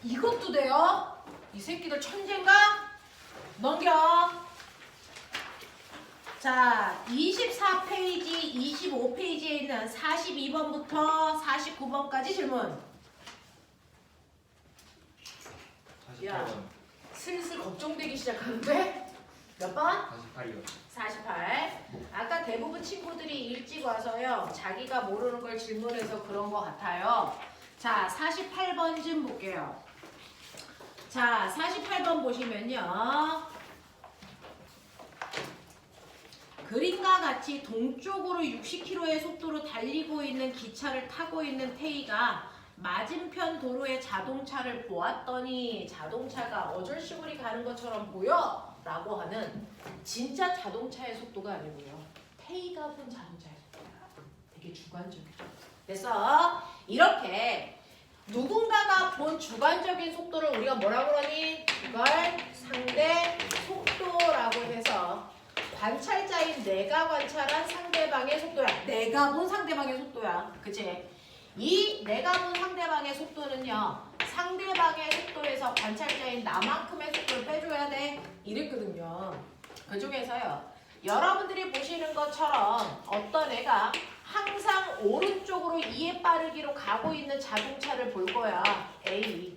이것도 돼요? 이 새끼들 천재인가? 넘겨. 자, 24페이지, 25페이지에 있는 42번부터 49번까지 질문. 48번. 슬슬 걱정되기 시작하는데? 몇 번? 48이요. 48. 아까 대부분 친구들이 일찍 와서요. 자기가 모르는 걸 질문해서 그런 것 같아요. 자, 48번 좀 볼게요. 자, 48번 보시면요. 그림과 같이 동쪽으로 60km의 속도로 달리고 있는 기차를 타고 있는 태희가 맞은편 도로에 자동차를 보았더니 자동차가 어절시골이 가는 것처럼 보여 라고 하는 진짜 자동차의 속도가 아니고요. 태희가 본 자동차의 속도야. 되게 주관적이죠. 그래서 이렇게 누군가가 본 주관적인 속도를 우리가 뭐라고 그러니? 이걸 상대 속도라고 해서 관찰자인 내가 관찰한 상대방의 속도야. 내가 본 상대방의 속도야. 그치? 이 내가 본 상대방의 속도는요. 상대방의 속도에서 관찰자인 나만큼의 속도를 빼줘야 돼. 이랬거든요. 그 중에서요. 여러분들이 보시는 것처럼 어떤 애가 항상 오른쪽으로 2의 빠르기로 가고 있는 자동차를 볼 거야. A.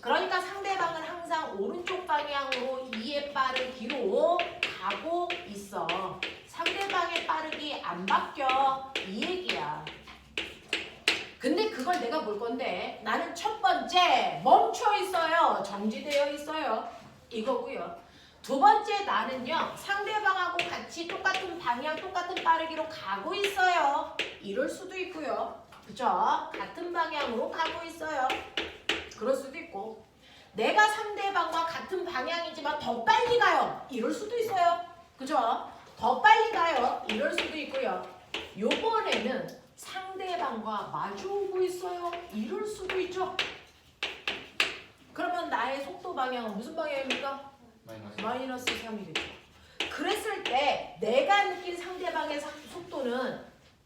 그러니까 상대방은 항상 오른쪽 방향으로 2의 빠르기로 가고 있어. 상대방의 빠르기 안 바뀌어. 이 얘기야. 근데 그걸 내가 볼 건데 나는 첫 번째 멈춰 있어요. 정지되어 있어요. 이거고요. 두 번째 나는요. 상대방하고 같이 똑같은 방향, 똑같은 빠르기로 가고 있어요. 이럴 수도 있고요. 그죠? 같은 방향으로 가고 있어요. 그럴 수도 있고 내가 상대방과 같은 방향이지만 더 빨리 가요. 이럴 수도 있어요. 그죠? 더 빨리 가요. 이럴 수도 있고요. 요번에는 상대방과 마주오고 있어요. 이럴 수도 있죠. 그러면 나의 속도 방향은 무슨 방향입니까? 마이너스 3이겠죠. 그랬을 때 내가 느낀 상대방의 속도는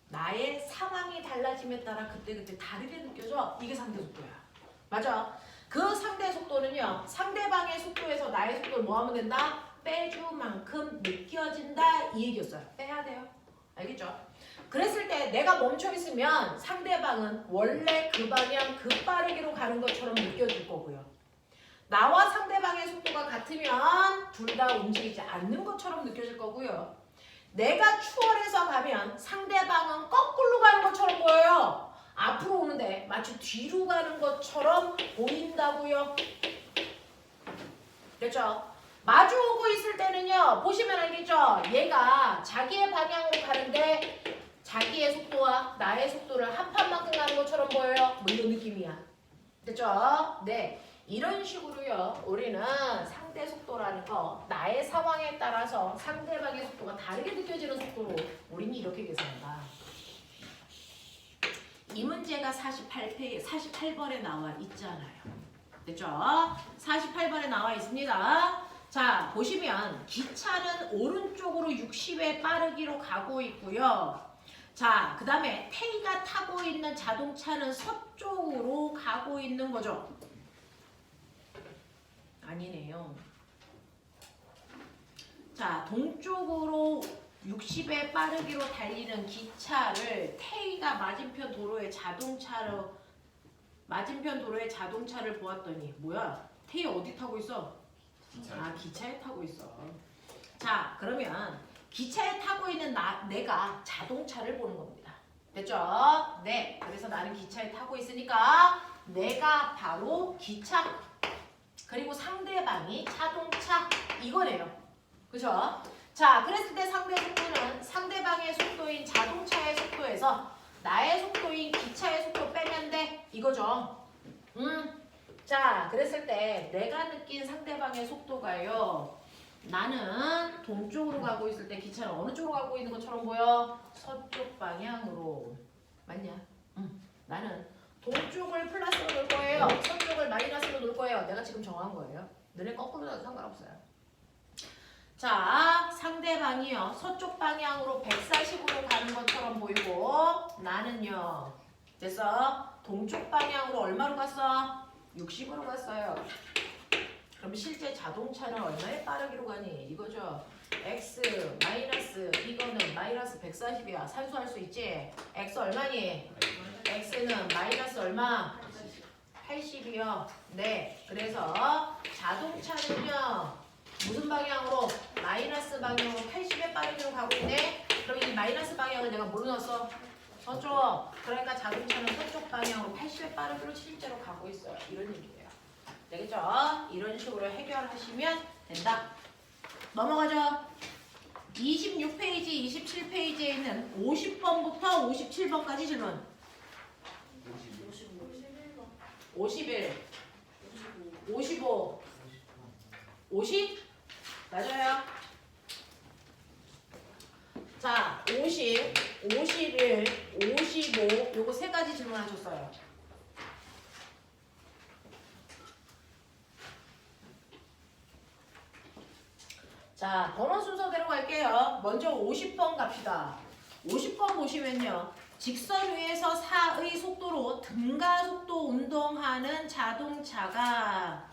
나의 상황이 달라짐에 따라 그때그때 다르게 느껴져. 이게 상대 속도야. 맞아. 그 상대 속도는요. 상대방의 속도에서 나의 속도를 뭐 하면 된다? 빼주만큼 느껴진다. 이 얘기였어요. 빼야 돼요. 알겠죠? 그랬을 때 내가 멈춰 있으면 상대방은 원래 그 방향 그 빠르기로 가는 것처럼 느껴질 거고요. 나와 상대방의 속도가 같으면 둘 다 움직이지 않는 것처럼 느껴질 거고요. 내가 추월해서 가면 상대방은 거꾸로 가는 것처럼 보여요. 앞으로 오는데 마치 뒤로 가는 것처럼 보인다고요. 됐죠? 마주오고 있을 때는요. 보시면 알겠죠? 얘가 자기의 방향으로 가는데 자기의 속도와 나의 속도를 한 판만큼 가는 것처럼 보여요. 뭐 이런 느낌이야. 됐죠? 네. 이런 식으로요. 우리는 상대 속도라는 거 나의 상황에 따라서 상대방의 속도가 다르게 느껴지는 속도로 우리는 이렇게 계산한다. 이 문제가 48번에 나와 있잖아요. 됐죠? 48번에 나와 있습니다. 자, 보시면 기차는 오른쪽으로 60의 빠르기로 가고 있고요. 자, 그 다음에 태희가 타고 있는 자동차는 서쪽으로 가고 있는 거죠. 아니네요. 자, 동쪽으로 60의 빠르기로 달리는 기차를 태희가 맞은편 도로에 자동차를 보았더니 뭐야? 태희 어디 타고 있어? 아, 기차에 타고 있어. 자, 그러면 기차에 타고 있는 내가 자동차를 보는 겁니다. 됐죠? 네. 그래서 나는 기차에 타고 있으니까 내가 바로 기차, 그리고 상대방이 자동차, 이거네요. 그죠? 자, 그랬을 때 상대 속도는 상대방의 속도인 자동차의 속도에서 나의 속도인 기차의 속도 빼면 돼. 이거죠. 자, 그랬을 때 내가 느낀 상대방의 속도가요. 나는 동쪽으로 가고 있을 때 기차는 어느 쪽으로 가고 있는 것처럼 보여? 서쪽 방향으로. 맞냐? 나는 동쪽을 플러스로 놓을 거예요. 서쪽을 마이너스로 놓을 거예요. 내가 지금 정한 거예요. 너네 거꾸로 놔도 상관없어요. 자, 상대방이요. 서쪽 방향으로 140으로 가는 것처럼 보이고 나는요. 됐어? 동쪽 방향으로 얼마로 갔어? 60으로 갔어요. 그럼 실제 자동차는 얼마에 빠르기로 가니? 이거죠. x 마이너스 이거는 마이너스 140이야. 산수할 수 있지? x 얼마니? x는 마이너스 얼마? 80이요. 네. 그래서 자동차는요. 무슨 방향으로? 마이너스 방향으로 80의 빠르기로 가고 있네. 그럼 이 마이너스 방향을 내가 뭘로 넣었어? 서쪽. 그러니까 자동차는 서쪽 방향으로 80의 빠르기로 실제로 가고 있어요. 이런 얘기예요. 되겠죠? 이런 식으로 해결하시면 된다. 넘어가죠. 26페이지, 27페이지에 있는 50번부터 57번까지 질문. 51, 55, 50? 맞아요. 자, 50, 51, 55 요거 세 가지 질문하셨어요. 자, 번호 순서대로 갈게요. 먼저 50번 갑시다. 50번 보시면요. 직선 위에서 4의 속도로 등가속도 운동하는 자동차가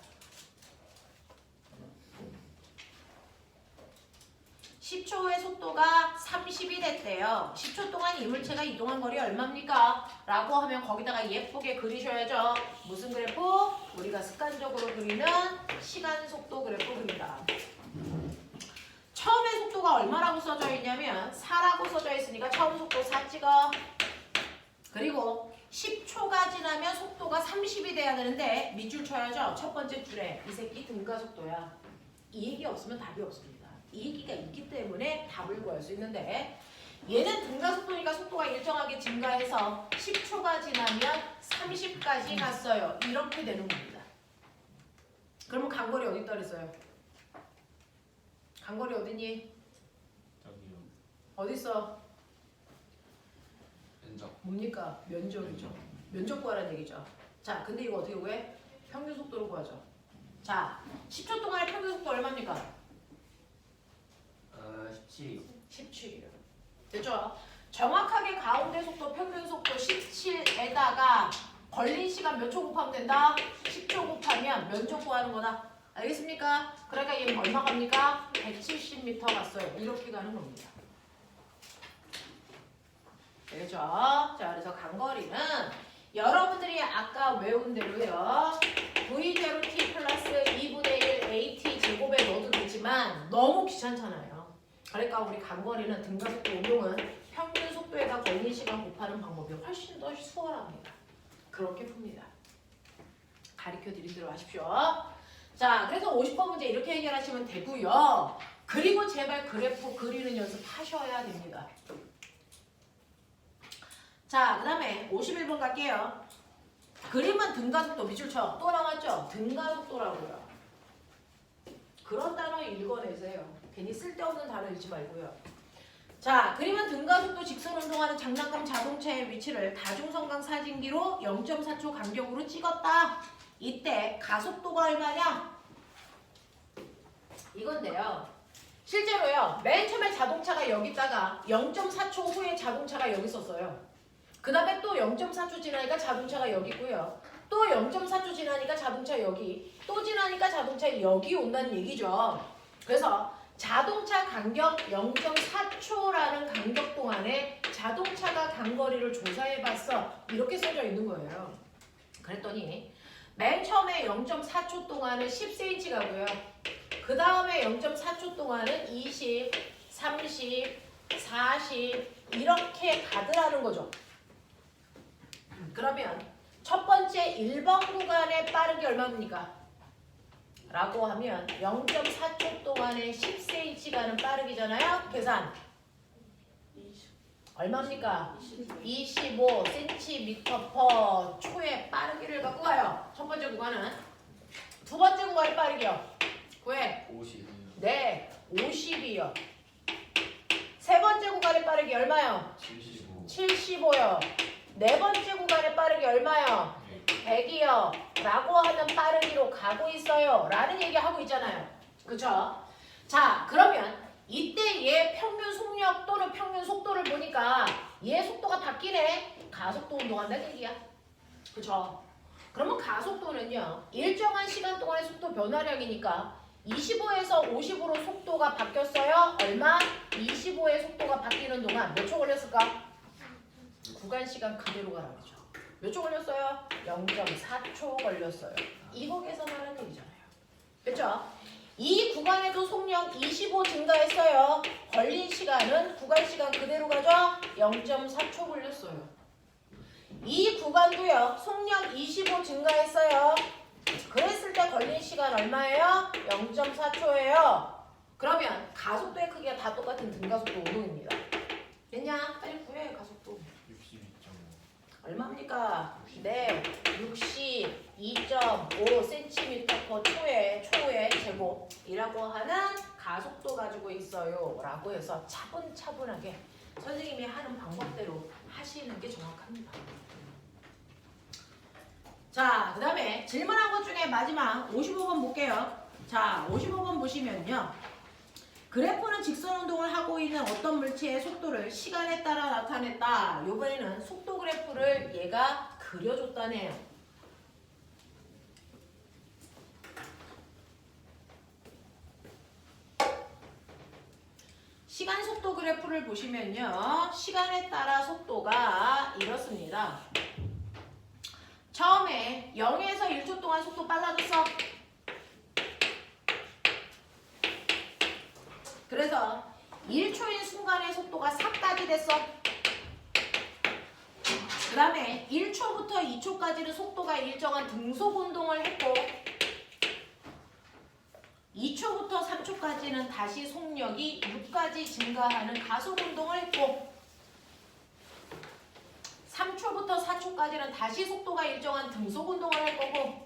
10초의 속도가 30이 됐대요. 10초 동안 이물체가 이동한 거리 얼마입니까? 라고 하면 거기다가 예쁘게 그리셔야죠. 무슨 그래프? 우리가 습관적으로 그리는 시간 속도 그래프 그린다. 처음에 속도가 얼마라고 써져 있냐면 4라고 써져 있으니까 처음 속도 4 찍어. 그리고 10초가 지나면 속도가 30이 돼야 되는데 밑줄 쳐야죠. 첫 번째 줄에 이 새끼 등가 속도야. 이 얘기 없으면 답이 없습니다. 이 얘기가 있기 때문에 답을 구할 수 있는데 얘는 등가 속도니까 속도가 일정하게 증가해서 10초가 지나면 30까지 갔어요. 이렇게 되는 겁니다. 그러면 간거리 어디 있다 그랬어요? 간거리 어디니? 저기요. 어딨어? 면적. 뭡니까? 면적이죠. 면적 구하라는 얘기죠. 자, 근데 이거 어떻게 구해? 평균 속도로 구하죠. 자, 10초 동안의 평균 속도 얼마입니까? 17. 17이요. 됐죠? 정확하게 가운데 속도 평균 속도 17에다가 걸린 시간 몇 초 곱하면 된다? 10초 곱하면 면적 구하는 거다. 알겠습니까? 그러니까 얘는 얼마 갑니까? 170m 갔어요. 이렇게 가는 겁니다. 되겠죠? 자, 그래서 간거리는 여러분들이 아까 외운 대로요. V0t 플러스 2분의 1 AT 제곱에 넣어도 되지만 너무 귀찮잖아요. 그러니까 우리 간거리는 등가속도 운동은 평균 속도에다 걸린 시간 곱하는 방법이 훨씬 더 수월합니다. 그렇게 풉니다. 가르쳐 드린 대로 하십시오. 자, 그래서 50번 문제 이렇게 해결하시면 되고요. 그리고 제발 그래프 그리는 연습 하셔야 됩니다. 자, 그 다음에 51번 갈게요. 그림은 등가속도 밑줄 쳐. 또 나왔죠? 등가속도라고요. 그런 단어 읽어내세요. 괜히 쓸데없는 단어 읽지 말고요. 자, 그림은 등가속도 직선 운동하는 장난감 자동차의 위치를 다중성강 사진기로 0.4초 간격으로 찍었다. 이때 가속도가 얼마냐? 이건데요. 실제로요. 맨 처음에 자동차가 여기 있다가 0.4초 후에 자동차가 여기 있었어요. 그 다음에 또 0.4초 지나니까 자동차가 여기 있고요. 또 0.4초 지나니까 자동차 여기, 또 지나니까 자동차 여기 온다는 얘기죠. 그래서 자동차 간격 0.4초라는 간격 동안에 자동차가 간 거리를 조사해봤어. 이렇게 써져 있는 거예요. 그랬더니 맨 처음에 0.4초 동안은 10cm 가고요. 그 다음에 0.4초 동안은 20, 30, 40 이렇게 가더라는 거죠. 그러면 첫 번째 1번 구간의 빠르기 얼마입니까? 라고 하면 0.4초 동안에 10cm 가는 빠르기잖아요. 계산. 얼마입니까? 25cm/초의 빠르기를 갖고 가요. 첫 번째 구간은. 두 번째 구간의 빠르기요. 왜? 50. 네, 50이요. 세 번째 구간의 빠르기 얼마요? 75. 75요. 네 번째 구간의 빠르기 얼마요? 100이요. 라고 하는 빠르기로 가고 있어요. 라는 얘기 하고 있잖아요. 그쵸? 자, 그러면 이때 얘 평균 속력 또는 평균 속도를 보니까 얘 속도가 바뀌네. 가속도 운동한다는 얘기야. 그쵸? 그러면 가속도는요. 일정한 시간 동안의 속도 변화량이니까 25에서 50으로 속도가 바뀌었어요. 얼마? 25의 속도가 바뀌는 동안 몇 초 걸렸을까? 구간 시간 그대로 가라 그러죠. 몇 초 걸렸어요? 0.4초 걸렸어요. 이거 계산하는 얘기잖아요. 그렇죠? 이 구간에도 속력 25 증가했어요. 걸린 시간은 구간 시간 그대로 가죠? 0.4초 걸렸어요. 이 구간도요. 속력 25 증가했어요. 그랬을 때 걸린 시간 얼마예요? 0.4초예요. 그러면 가속도의 크기가 다 똑같은 등가속도 운동입니다. 됐냐? 빨리 구해 가속도. 62.5. 얼마입니까? 네, 62.5cm/초의 제곱이라고 하는 가속도 가지고 있어요. 라고 해서 차분차분하게 선생님이 하는 방법대로 하시는 게 정확합니다. 자, 그 다음에 질문한 것 중에 마지막 55번 볼게요. 자, 55번 보시면요. 그래프는 직선 운동을 하고 있는 어떤 물체의 속도를 시간에 따라 나타냈다. 이번에는 속도 그래프를 얘가 그려줬다네요. 시간 속도 그래프를 보시면요. 시간에 따라 속도가 이렇습니다. 처음에 0에서 1초 동안 속도 빨라졌어. 그래서 1초인 순간의 속도가 4까지 됐어. 그 다음에 1초부터 2초까지는 속도가 일정한 등속 운동을 했고 2초부터 3초까지는 다시 속력이 6까지 증가하는 가속 운동을 했고 3초부터 4초까지는 다시 속도가 일정한 등속 운동을 할 거고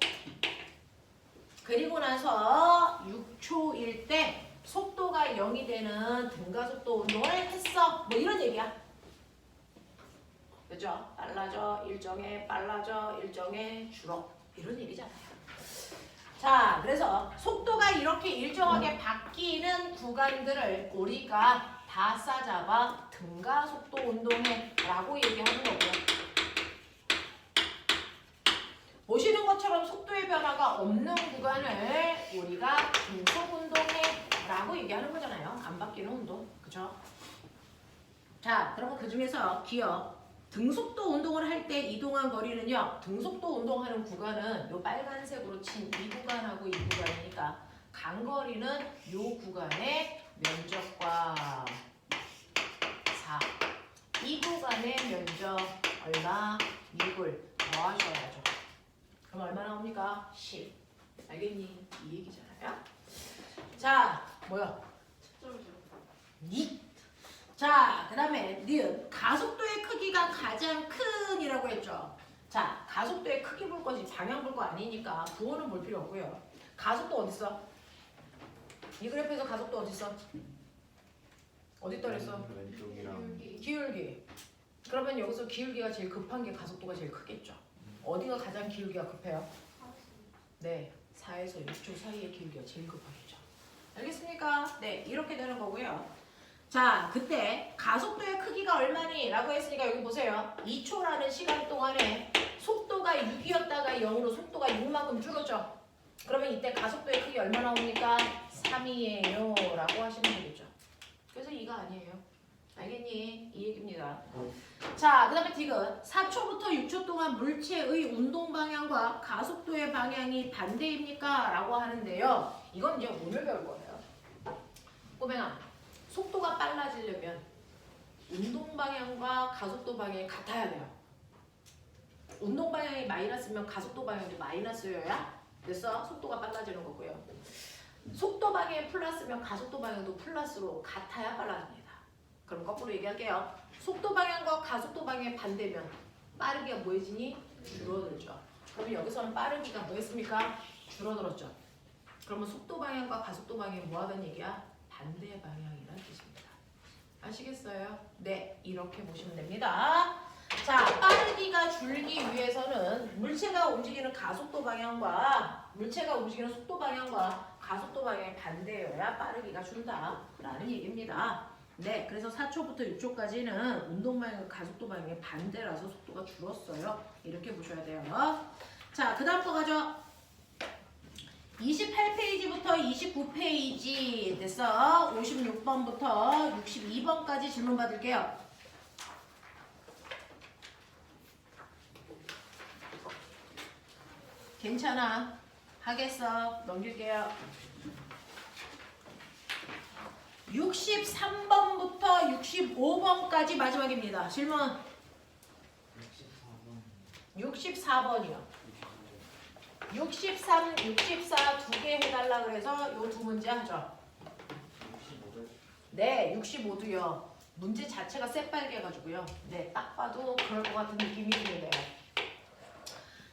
그리고 나서 6초일 때 속도가 0이 되는 등가속도 운동을 했어. 뭐 이런 얘기야. 그죠? 빨라져, 일정에 빨라져, 일정에 줄어. 이런 얘기잖아요. 자, 그래서 속도가 이렇게 일정하게 바뀌는 구간들을 우리가 다 싸잡아 등가속도 운동해 라고 얘기하는 거고요. 보시는 것처럼 속도의 변화가 없는 구간을 우리가 등속 운동해 라고 얘기하는 거잖아요. 안 바뀌는 운동. 그죠? 자, 그러면 그 중에서 기억. 등속도 운동을 할 때 이동한 거리는요. 등속도 운동하는 구간은 요 빨간색으로 친 이 구간하고 이 구간이니까 간거리는 요 구간의 면적과 4. 이 구간의 면적 얼마? 6을 더하셔야죠. 그럼 얼마 나옵니까? 10. 알겠니? 이 얘기잖아요. 자, 뭐야? 니. 자, 그 다음에 니은 가속도의 크기가 가장 큰이라고 했죠. 자, 가속도의 크기 볼 거지 방향 볼 거 아니니까 부호는 볼 필요 없고요. 가속도 어디 있어? 이 그래프에서 가속도 어디 있어? 어디 떨어졌어? 왼쪽이랑 기울기. 그러면 여기서 기울기가 제일 급한 게 가속도가 제일 크겠죠. 어디가 가장 기울기가 급해요? 네, 4에서 6초 사이의 기울기가 제일 급하겠죠. 알겠습니까? 네, 이렇게 되는 거고요. 자, 그때 가속도의 크기가 얼마니? 라고 했으니까 여기 보세요. 2초라는 시간 동안에 속도가 6이었다가 0으로 속도가 6만큼 줄었죠. 그러면 이때 가속도의 크기 얼마 나옵니까? 3이에요 라고 하시면 되겠죠. 그래서 2가 아니에요. 알겠니? 이 얘기입니다. 자, 그 다음에 디귿 4초부터 6초 동안 물체의 운동 방향과 가속도의 방향이 반대입니까? 라고 하는데요. 이건 이제 오늘 배울 거예요. 꼬맹아, 속도가 빨라지려면 운동 방향과 가속도 방향이 같아야 돼요. 운동 방향이 마이너스면 가속도 방향도 마이너스여야 됐어? 속도가 빨라지는 거고요. 속도 방향이 플러스면 가속도 방향도 플러스로 같아야 빨라집니다. 그럼 거꾸로 얘기할게요. 속도 방향과 가속도 방향이 반대면 빠르기가 뭐해지니? 줄어들죠. 그러면 여기서는 빠르기가 뭐했습니까? 줄어들었죠. 그러면 속도 방향과 가속도 방향이 뭐하다는 얘기야? 반대 방향이라는 뜻입니다. 아시겠어요? 네, 이렇게 보시면 됩니다. 자, 빠르기가 줄기 위해서는 물체가 움직이는 가속도 방향과 물체가 움직이는 속도 방향과 가속도 방향이 반대여야 빠르기가 준다라는 얘기입니다. 네, 그래서 4초부터 6초까지는 운동 방향과 가속도 방향이 반대라서 속도가 줄었어요. 이렇게 보셔야 돼요. 자, 그 다음 거 가죠. 28페이지부터 29페이지 됐어. 56번부터 62번까지 질문 받을게요. 괜찮아. 하겠어. 넘길게요. 63번부터 65번까지 마지막입니다. 질문. 64번이요. 63, 64 두 개 해달라 그래서 요 두 문제 하죠. 네, 65도요. 문제 자체가 새빨개 가지고요. 네, 딱 봐도 그럴 것 같은 느낌이 드는데요.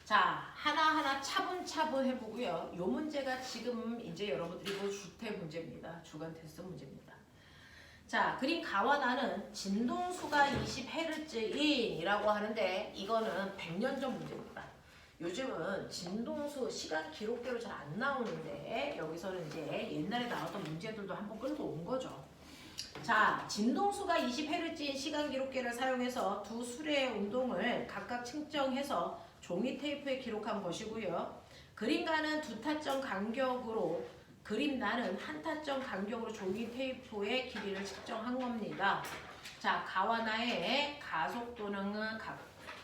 자, 하나하나 차분차분 해보고요. 요 문제가 지금 이제 여러분들이 볼 주태 문제입니다. 주간 테스트 문제입니다. 자, 그림 가와나는 진동수가 20Hz인이라고 하는데 이거는 100년 전 문제입니다. 요즘은 진동수 시간 기록대로 잘 안 나오는데 여기서는 이제 옛날에 나왔던 문제들도 한번 끌고 온 거죠. 자, 진동수가 20Hz인 시간 기록계를 사용해서 두 수레의 운동을 각각 측정해서 종이 테이프에 기록한 것이고요. 그림가는 두 타점 간격으로 그림나는 한 타점 간격으로 종이 테이프의 길이를 측정한 겁니다. 자, 가와나의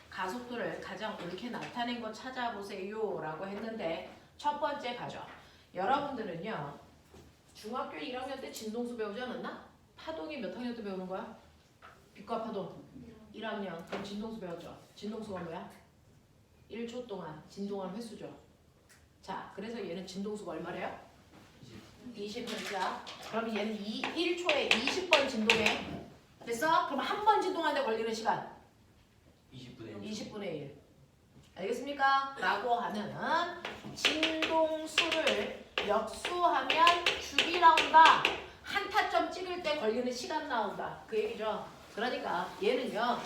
가속도를 가장 옳게 나타낸 것 찾아보세요 라고 했는데 첫 번째 가죠. 여러분들은요 중학교 1학년 때 진동수 배우지 않았나? 파동이 몇 학년 때 배우는 거야? 빛과 파동 1학년. 그럼 진동수 배웠죠. 진동수가 뭐야? 1초 동안 진동하는 횟수죠. 자, 그래서 얘는 진동수가 얼마래요? 20Hz야. 그럼 얘는 1초에 20번 진동해. 됐어? 그럼 한 번 진동하는데 걸리는 시간 20분의 1. 알겠습니까? 라고 하면은 진동수를 역수하면 축이 나온다. 한 타점 찍을 때 걸리는 시간 나온다. 그 얘기죠. 그러니까 얘는요.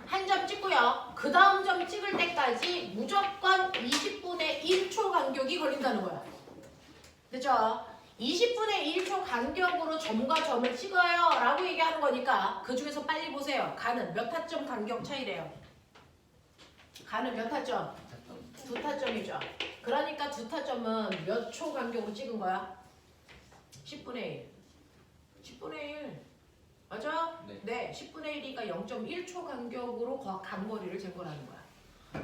한 점 찍고요. 그 다음 점 찍을 때까지 무조건 20분의 1초 간격이 걸린다는 거야. 됐죠? 20분의 1초 간격으로 점과 점을 찍어요 라고 얘기하는 거니까 그 중에서 빨리 보세요. 가는 몇 타점 간격 차이래요? 가는 몇 타점? 두 타점이죠. 그러니까 두 타점은 몇 초 간격으로 찍은 거야? 10분의 1. 10분의 1. 맞아? 네. 10분의 1이니까 0.1초 간격으로 간거리를 잰 거라는 거야.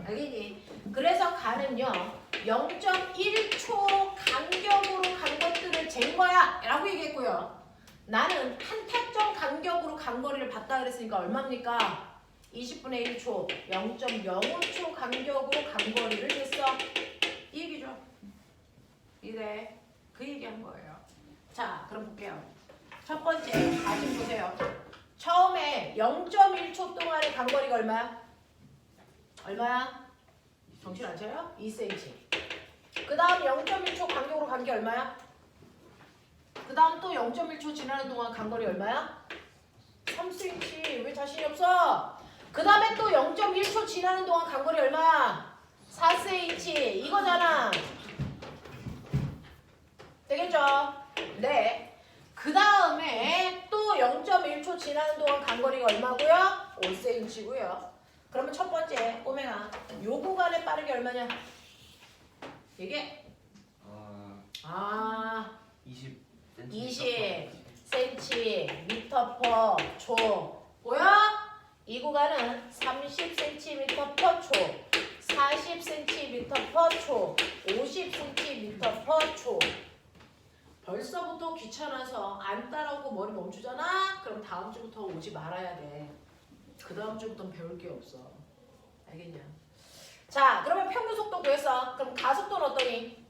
알겠니? 그래서 가는요 0.1초 간격으로 간 것들을 잰 거야 라고 얘기했고요. 나는 한 타점 간격으로 간 거리를 봤다 그랬으니까 얼마입니까? 20분의 1초 0.05초 간격으로 간 거리를 쟀어. 이 얘기죠. 이래. 그 얘기한 거예요. 자, 그럼 볼게요. 첫 번째 다시 보세요. 처음에 0.1초 동안의 간 거리가 얼마야? 얼마야? 정신 안 차려? 2cm. 그 다음 0.1초 간격으로 간 게 얼마야? 그 다음 또 0.1초 지나는 동안 간 거리 얼마야? 3cm. 왜 자신이 없어? 그 다음에 또 0.1초 지나는 동안 간 거리 얼마야? 4cm. 이거잖아. 되겠죠? 네. 그 다음에 또 0.1초 지나는 동안 간 거리가 얼마고요? 5cm고요. 그러면 첫 번째 꼬맹아 요 구간의 빠르기 얼마냐? 이게 20cm 20cm/초 보여? 이 구간은 30cm/초, 40cm/초, 50cm/초. 벌써부터 귀찮아서 안 따라오고 머리 멈추잖아? 그럼 다음 주부터 오지 말아야 돼. 그 다음 주부터는 배울 게 없어. 알겠냐? 자, 그러면 평균 속도 구했어. 그럼 가속도는 어떠니?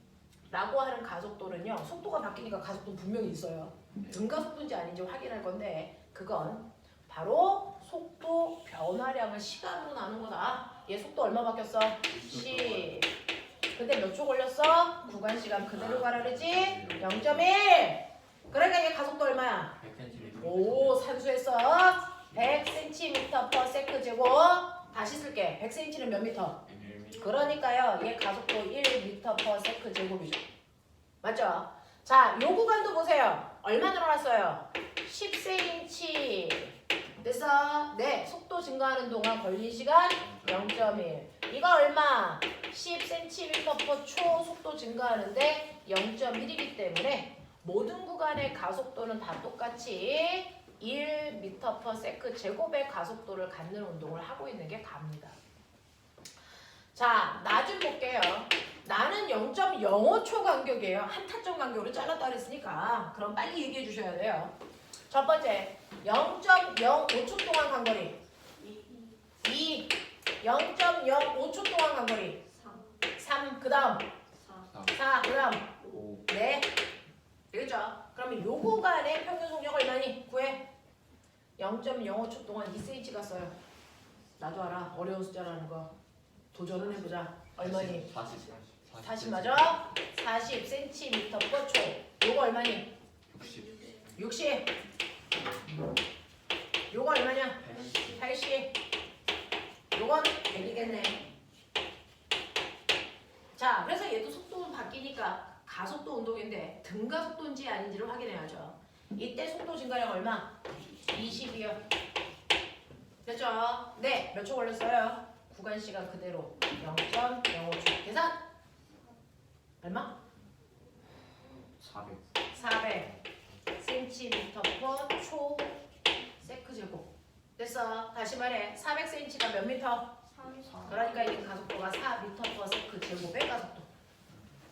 라고 하는 가속도는요. 속도가 바뀌니까 가속도 분명히 있어요. 등가속도인지 아닌지 확인할 건데 그건 바로 속도 변화량을 시간으로 나눈 거다. 얘 속도 얼마 바뀌었어? 10. 근데 몇 초 걸렸어? 구간 시간 그대로 가라 그러지? 0.1. 그러니까 얘 가속도 얼마야? 100cm 오, 산수했어. 100cm/s 제곱. 다시 쓸게. 100cm는 몇 미터? 그러니까요. 얘 가속도 1m/s 제곱이죠. 맞죠? 자, 요 구간도 보세요. 얼마 늘어났어요? 10cm. 됐어? 네, 속도 증가하는 동안 걸린 시간 0.1. 이거 얼마? 10cm/초 속도 증가하는데 0.1이기 때문에 모든 구간의 가속도는 다 똑같이 1m/s 제곱의 가속도를 갖는 운동을 하고 있는 게 갑니다. 자, 나 좀 볼게요. 나는 0.05초 간격이에요. 한 타점 간격으로 잘랐다 그랬으니까 그럼 빨리 얘기해 주셔야 돼요. 첫 번째, 0.05초 동안 간 거리 2, 0.05초 동안 간 거리 3, 그 다음 4, 그 다음 5 네. 되겠죠? 그러면 요 구간의 평균 속력 얼마니? 구해. 0.05초 동안 2cm 갔어요. 나도 알아. 어려운 숫자라는 거. 도전은 해보자. 얼마니? 40 맞아? 40cm/초. 요거 얼마니? 60. 요거 얼마냐? 80. 요건 100이겠네. 자, 그래서 얘도 속도는 바뀌니까 가속도 운동인데 등가속도인지 아닌지를 확인해야죠. 이때 속도 증가량 얼마? 20이요. 됐죠? 네, 몇 초 걸렸어요? 구간 시간 그대로 0.05초. 계산? 얼마? 400cm/초 세크 제곱. 됐어. 다시 말해. 400cm가 몇 미터? 그러니까 이 가속도가 4m/s 제곱의 가속도.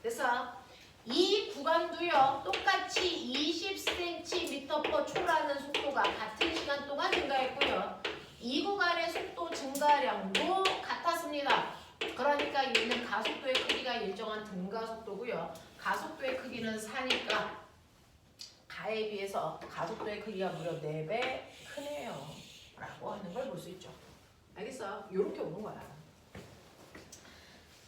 됐어. 이 구간도요. 똑같이 20cm/초라는 속도가 같은 시간 동안 증가했고요. 이 구간의 속도 증가량도 같았습니다. 그러니까 얘는 가속도의 크기가 일정한 등가속도고요. 가속도의 크기는 4니까 가에 비해서 가속도의 크기가 무려 4배 크네요. 라고 하는 걸 볼 수 있죠. 알겠어요? 이렇게 오는 거야.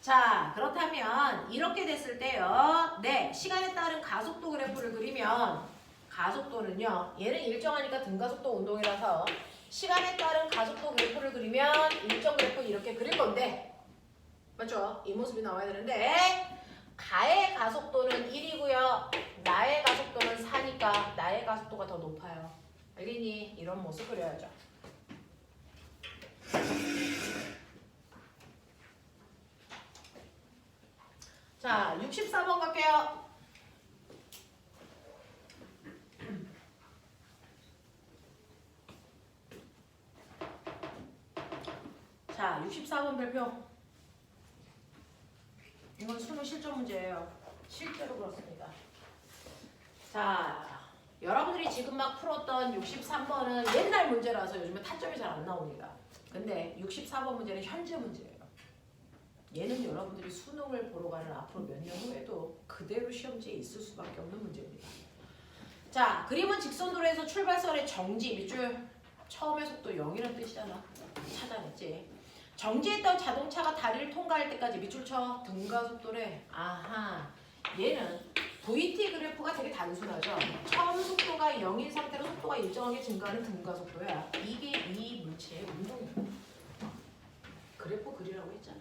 자, 그렇다면 이렇게 됐을 때요. 네, 시간에 따른 가속도 그래프를 그리면 가속도는요. 얘는 일정하니까 등가속도 운동이라서 시간에 따른 가속도 그래프를 그리면 일정 그래프 이렇게 그릴 건데 맞죠? 이 모습이 나와야 되는데 가의 가속도는 1이고요. 나의 가속도는 4니까 나의 가속도가 더 높아요. 알겠니? 이런 모습 그려야죠. 자, 64번 갈게요. 자, 64번 별표. 이건 수능 실전 문제예요. 실제로 그렇습니다. 자, 여러분들이 지금 막 풀었던 63번은 옛날 문제라서 요즘에 타점이 잘 안 나옵니다. 근데 64번 문제는 현재 문제예요. 얘는 여러분들이 수능을 보러 가는 앞으로 몇 년 후에도 그대로 시험지에 있을 수밖에 없는 문제입니다. 자, 그림은 직선도로에서 출발선의 정지, 밑줄 처음의 속도 0이라는 뜻이잖아. 찾아냈지. 정지했던 자동차가 다리를 통과할 때까지 밑줄 쳐. 등가속도래. 아하. 얘는 VT 그래프가 되게 단순하죠. 처음 속도가 0인 상태로 속도가 일정하게 증가하는 등가속도야. 이게 이 물체의 운동이야. 그래프 그리라고 했잖아.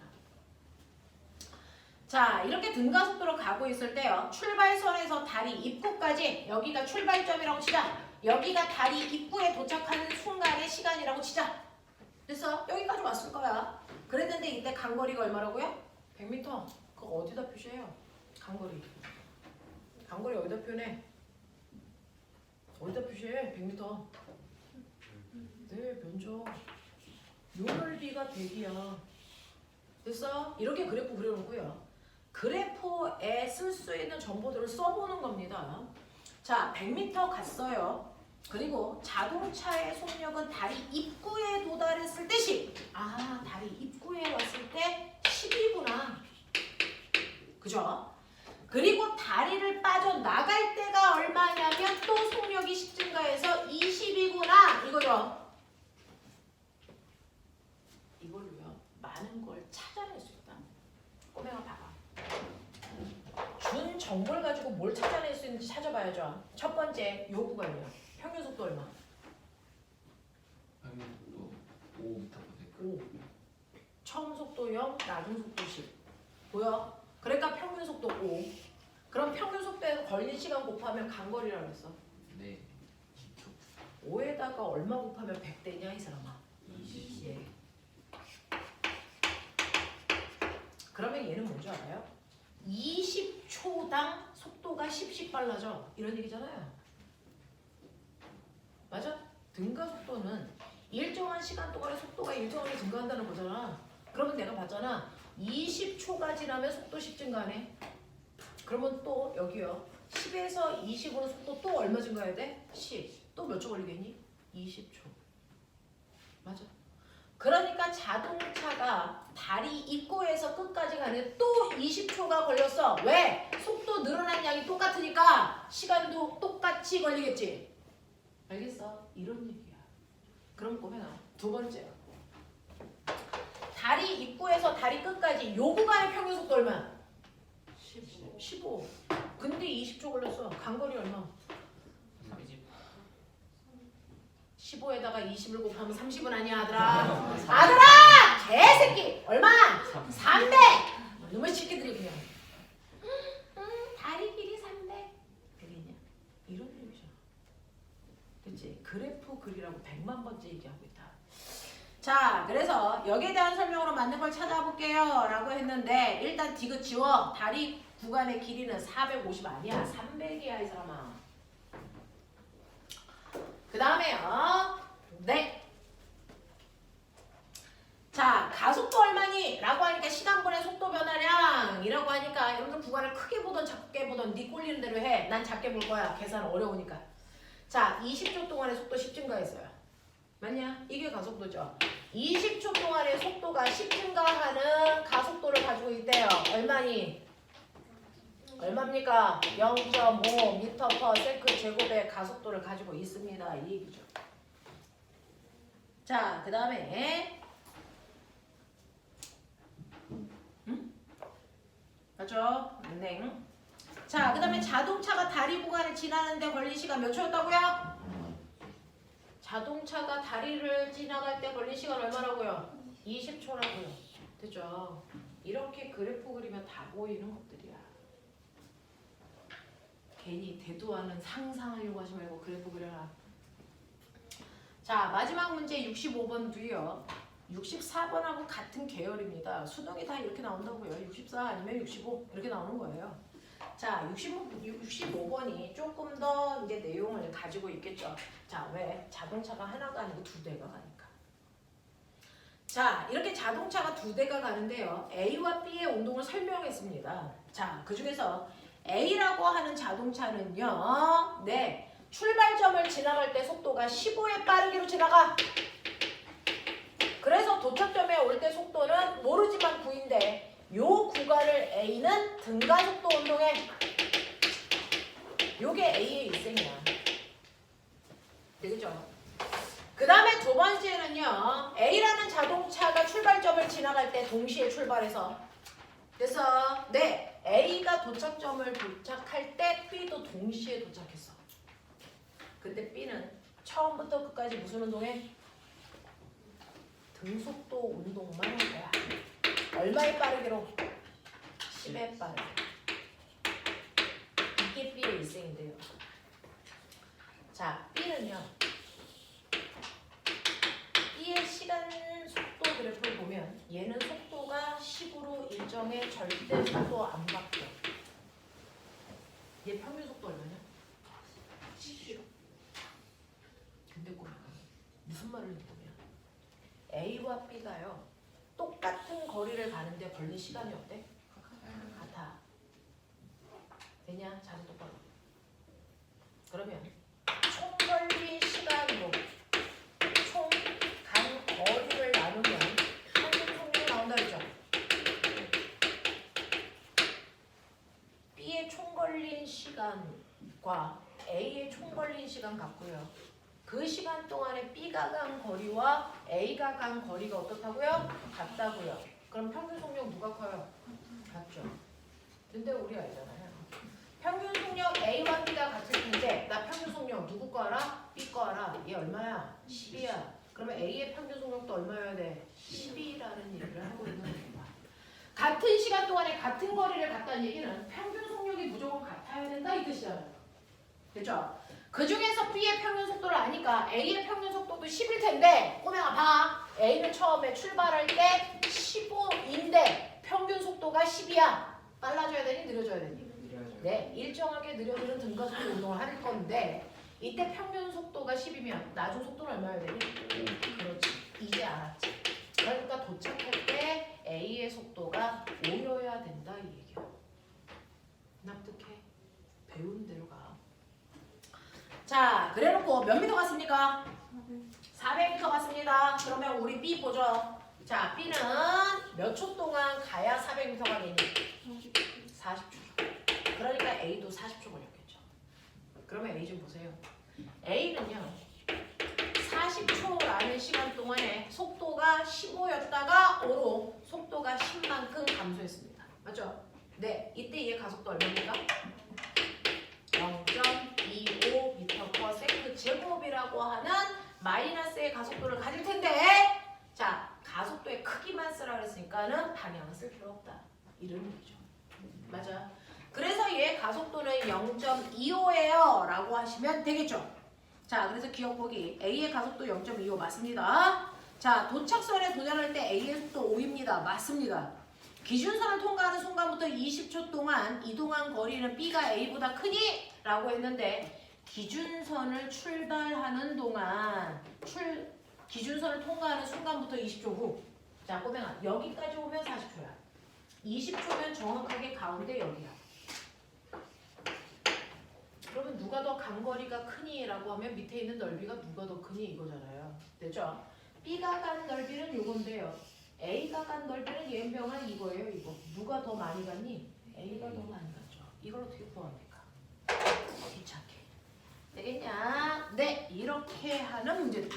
자, 이렇게 등가속도로 가고 있을 때요. 출발선에서 다리 입구까지 여기가 출발점이라고 치자. 여기가 다리 입구에 도착하는 순간의 시간이라고 치자. 됐어? 여기까지 왔을 거야. 그랬는데 이때 간거리가 얼마라고요? 100m. 그거 어디다 표시해요? 간거리. 간거리 어디다 표현해? 어디다 표시해? 100m. 네, 변조. 요 넓이가 100이야. 됐어? 이렇게 그래프 그려놓고요. 그래프에 쓸 수 있는 정보들을 써보는 겁니다. 자, 100m 갔어요. 그리고 자동차의 속력은 다리 입구에 도달했을 때 10. 아, 다리 입구에 왔을 때 10이구나. 그죠? 그리고 다리를 빠져나갈 때가 얼마냐면 또 속력이 10 증가해서 20이구나. 이거죠. 이걸로요. 많은 걸 찾아낼 수 있다. 꼬맹아 봐봐. 준 정보를 가지고 뭘 찾아낼 수 있는지 찾아봐야죠. 첫 번째, 요 구간이요. 평균 속도 얼마? 평균 속도 5m/s. 5. 처음 속도 0, 나중 속도 10. 보여? 그러니까 평균 속도 5. 그럼 평균 속도에서 걸린 시간 곱하면 간거리라고 했어. 네. 10초. 5에다가 얼마 곱하면 100 되냐 이 사람아? 20. 예. 그러면 얘는 뭔지 알아요? 20초당 속도가 10씩 빨라져. 이런 얘기잖아요. 맞아? 등가 속도는 일정한 시간 동안에 속도가 일정하게 증가한다는 거잖아. 그러면 내가 봤잖아. 20초가 지나면 속도 10 증가하네. 그러면 또 여기요. 10에서 20으로 속도 또 얼마 증가해야 돼? 10. 또 몇 초 걸리겠니? 20초. 맞아. 그러니까 자동차가 다리 입구에서 끝까지 가는 또 20초가 걸렸어. 왜? 속도 늘어난 양이 똑같으니까 시간도 똑같이 걸리겠지. 알겠어? 이런 얘기야. 그럼 꼬매나. 두 번째요. 다리 입구에서 다리 끝까지 요 구간의 평균 속도 얼마? 15. 근데 20초 걸렸어. 간거리 얼마? 30. 15에다가 20을 곱하면 30은 아니야, 아들아. 아들아! 개새끼! 얼마? 300! 이놈의 새끼들이 그냥. 다리 길이 300. 되겠냐? 이런 얘기잖아. 그치? 그래프 그리라고 100만 번째 얘기하고 있다. 자, 그래서 여기에 대한 설명으로 맞는 걸 찾아볼게요 라고 했는데 일단 디귿 지워. 다리 구간의 길이는 450 아니야. 300이야 이 사람아. 그 다음에요. 네. 자, 가속도 얼마니? 라고 하니까 시간분의 속도 변화량 이라고 하니까 여러분들 구간을 크게 보던 작게 보던 네 꼴리는 대로 해. 난 작게 볼 거야. 계산 어려우니까. 자, 20초 동안의 속도 10 증가했어요. 맞냐? 이게 가속도죠. 20초 동안의 속도가 10 증가하는 가속도를 가지고 있대요. 얼마니? 얼마입니까? 0.5m/s 제곱의 가속도를 가지고 있습니다. 이 얘기죠. 자, 그 다음에 맞죠? 네. 자, 그 다음에 자동차가 다리 구간을 지나는데 걸린 시간 몇 초였다고요? 자동차가 다리를 지나갈 때 걸린 시간 얼마라고요? 20초라고요. 됐죠? 이렇게 그래프 그리면 다 보이는 것들이야. 괜히 대두하는 상상하려고 하지 말고 그래프 그려라. 자, 마지막 문제 65번 뒤요. 64번하고 같은 계열입니다. 수능이 다 이렇게 나온다고요. 64 아니면 65 이렇게 나오는 거예요. 자, 65번이 조금 더 이제 내용을 가지고 있겠죠. 자, 왜? 자동차가 하나가 아니고 두 대가 가니까. 자, 이렇게 자동차가 두 대가 가는데요. A와 B의 운동을 설명했습니다. 자, 그 중에서 A라고 하는 자동차는요. 네, 출발점을 지나갈 때 속도가 15에 빠르기로 지나가. 그래서 도착점에 올 때 속도는 모르지만 9인데 요 구간을 A는 등가속도 운동해. 요게 A의 일생이야. 되겠죠? 그 다음에 두 번째는요. A라는 자동차가 출발점을 지나갈 때 동시에 출발해서 그래서 네, A가 도착점을 도착할 때 B도 동시에 도착했어. 근데 B는 처음부터 끝까지 무슨 운동해? 등속도 운동만 할 거야. 얼마에 빠르기로? 10에 빠르게. 이게 B의 일생인데요. 자, B는요. B의 시간 속도 그래프를 보면 얘는 속도가 식으로 일정의 절대 속도 안 바뀌어. 얘 평균 속도 얼마냐? 10km. 근데 꼬마 무슨 말을 했냐면 A와 B가요 똑같은 거리를 가는데 걸린 시간이 어때? 같아. 되냐? 자세 똑바로. 그러면 총 걸린 시간으로 총 간 거리를 나누면 평균 속력이 나온다 했죠? B의 총 걸린 시간과 A의 총 걸린 시간 같고요. 그 시간 동안에 B가 간 거리와 A가 간 거리가 어떻다고요? 같다고요. 그럼 평균 속력 누가 커요? 같죠. 근데 우리 알잖아요. 평균 속력 A와 B가 같을 텐데 나 평균 속력 누구 거 알아? B 거 알아. 얘 얼마야? 10이야. 그러면 A의 평균 속력도 얼마여야 돼? 10이라는 얘기를 하고 있는 겁니다. 같은 시간 동안에 같은 거리를 갔다는 얘기는 평균 속력이 무조건 같아야 된다 이 뜻이잖아요. 됐죠? 그 중에서 B의 평균 속도를 아니까 A의 평균 속도도 10일 텐데 꼬맹아 봐. A는 처음에 출발할 때 15인데 평균 속도가 10이야. 빨라져야 되니 느려져야 되니? 네, 일정하게 느려지는 등가속도 운동을 할 건데 이때 평균 속도가 10이면 나중 속도는 얼마여야 되니? 그렇지. 이제 알았지. 그러니까 도착할 때 A의 속도가 5여야 된다 이 얘기야. 납득해? 배운 대로 가. 자, 그래놓고 몇 미터 갔습니까? 400m 갔습니다. 그러면 우리 B 보죠. 자, B는 몇 초 동안 가야 400m가 되니? 40초. 그러니까 A도 40초 걸렸겠죠. 그러면 A 좀 보세요. A는요. 40초라는 시간 동안에 속도가 15였다가 5로 속도가 10만큼 감소했습니다. 맞죠? 네, 이때 얘 가속도 얼마입니까? 0.25m/s 제곱이라고 하는 마이너스의 가속도를 가질 텐데 자, 가속도의 크기만 쓰라 그랬으니까는 방향을 쓸 필요 없다. 이런 얘기죠. 맞아. 그래서 얘 가속도는 0.25예요 라고 하시면 되겠죠. 자, 그래서 기억보기 A의 가속도 0.25 맞습니다. 자, 도착선에 도달할 때 A의 속도 5입니다. 맞습니다. 기준선을 통과하는 순간부터 20초 동안 이동한 거리는 B가 A보다 크니? 라고 했는데 기준선을 출발하는 동안 기준선을 통과하는 순간부터 20초 후. 자, 꼬맹아 여기까지 오면 40초야. 20초면 정확하게 가운데 여기야. 그러면 누가 더 간거리가 크니? 라고 하면 밑에 있는 넓이가 누가 더 크니? 이거잖아요. 됐죠? B가 간 넓이는 이건데요. A가 간 넓이는 얘명한 이거예요. 이거. 누가 더 많이 갔니? A가 더 많이 갔죠. 이걸 어떻게 구합니까? 귀찮게. 되겠냐? 네. 이렇게 하는 문제입니다.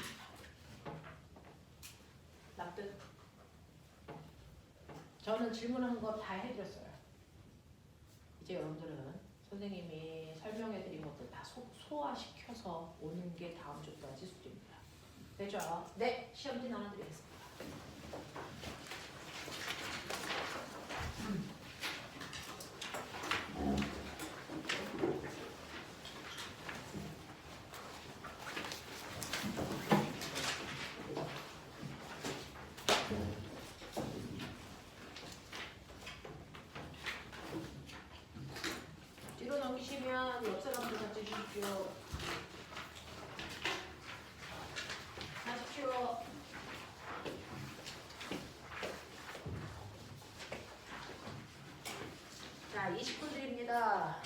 납득? 저는 질문한 거 다 해드렸어요. 이제 여러분들은 선생님이 설명해드린 것들 다 소화시켜서 오는 게 다음 주까지 숙제입니다. 되죠? 네, 시험지 나눠드리겠습니다. 뒤로 넘기시면 옆 사람들 같이 주십시오. 하십시오. 자, 20분 드립니다.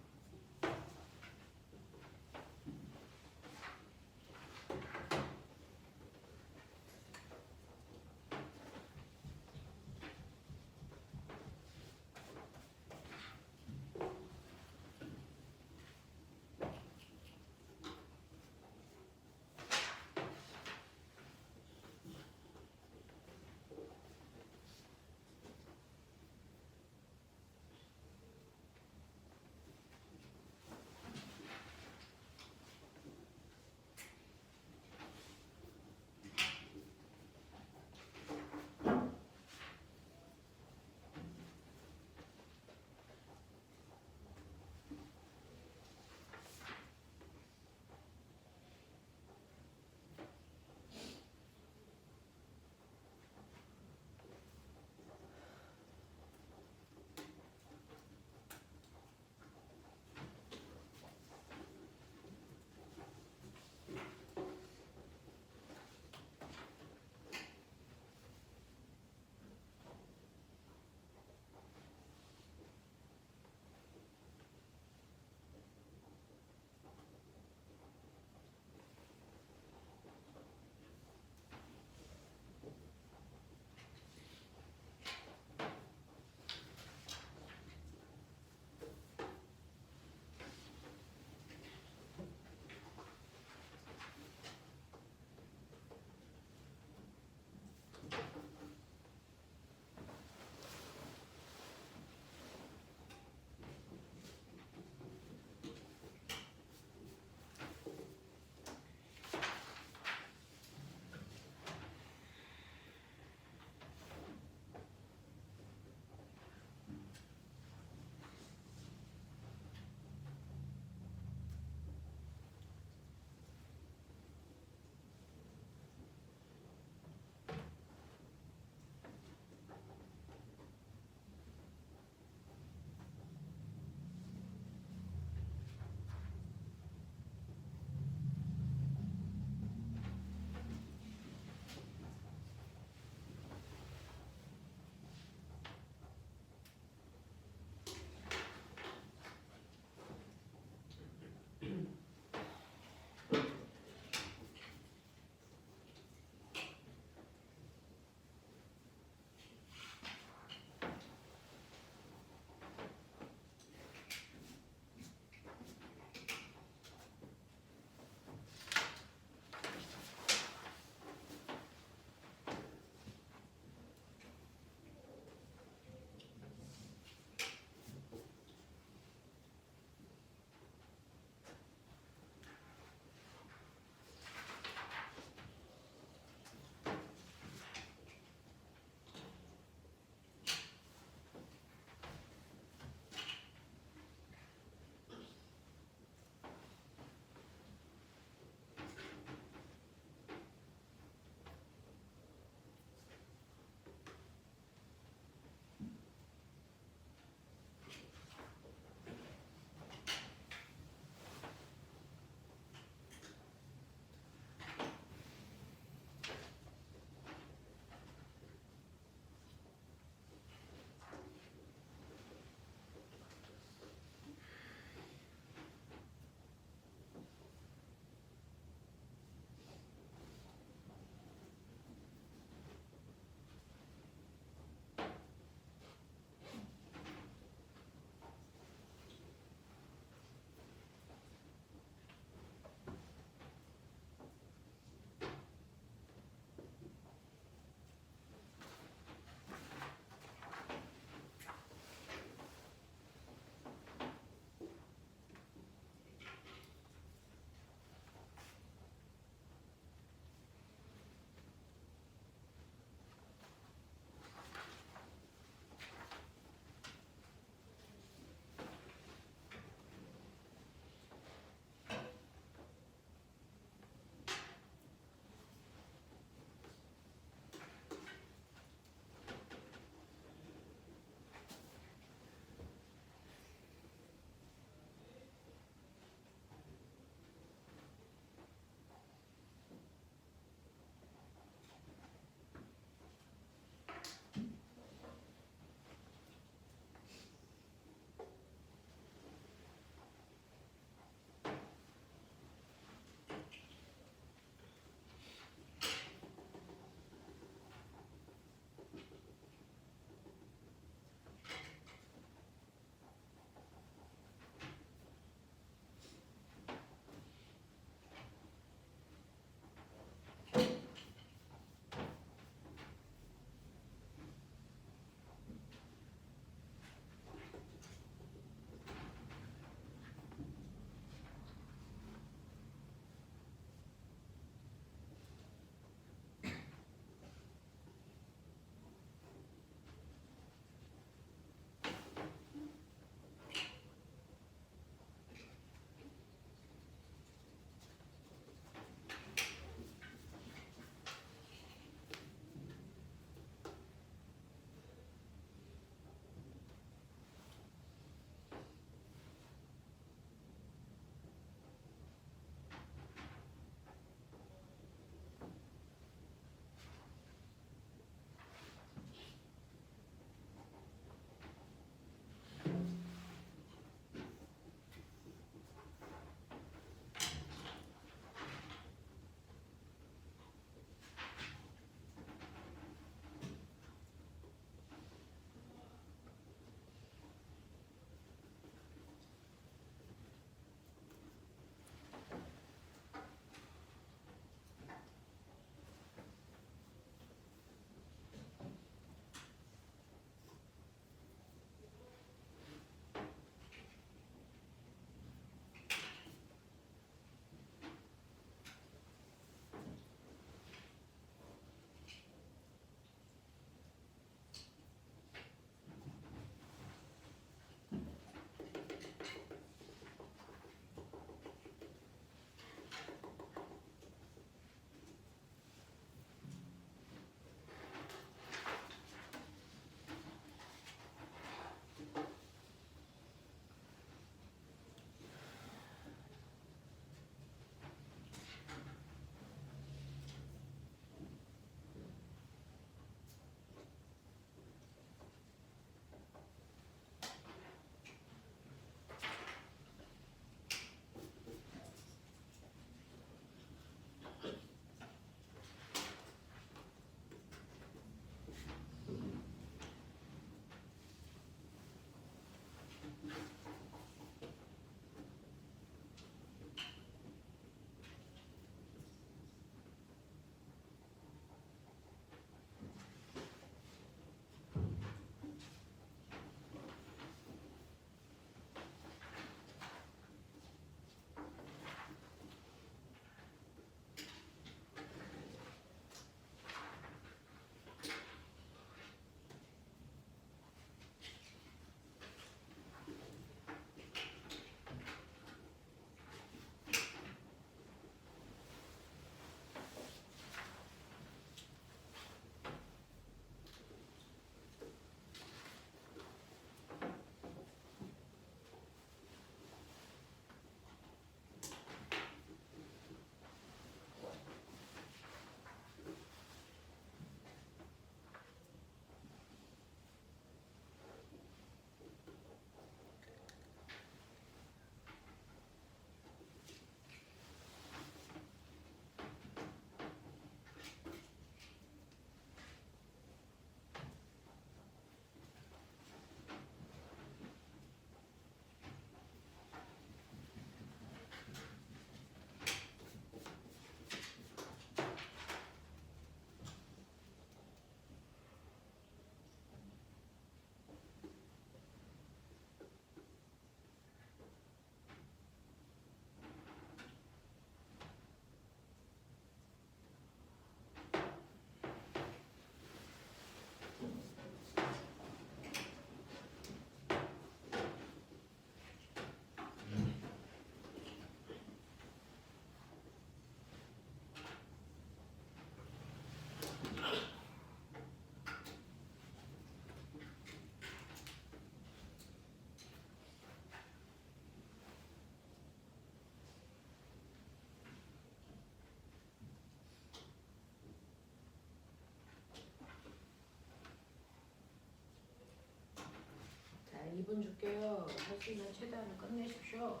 2분 줄게요. 할 수 있는 최대한을 끝내십시오.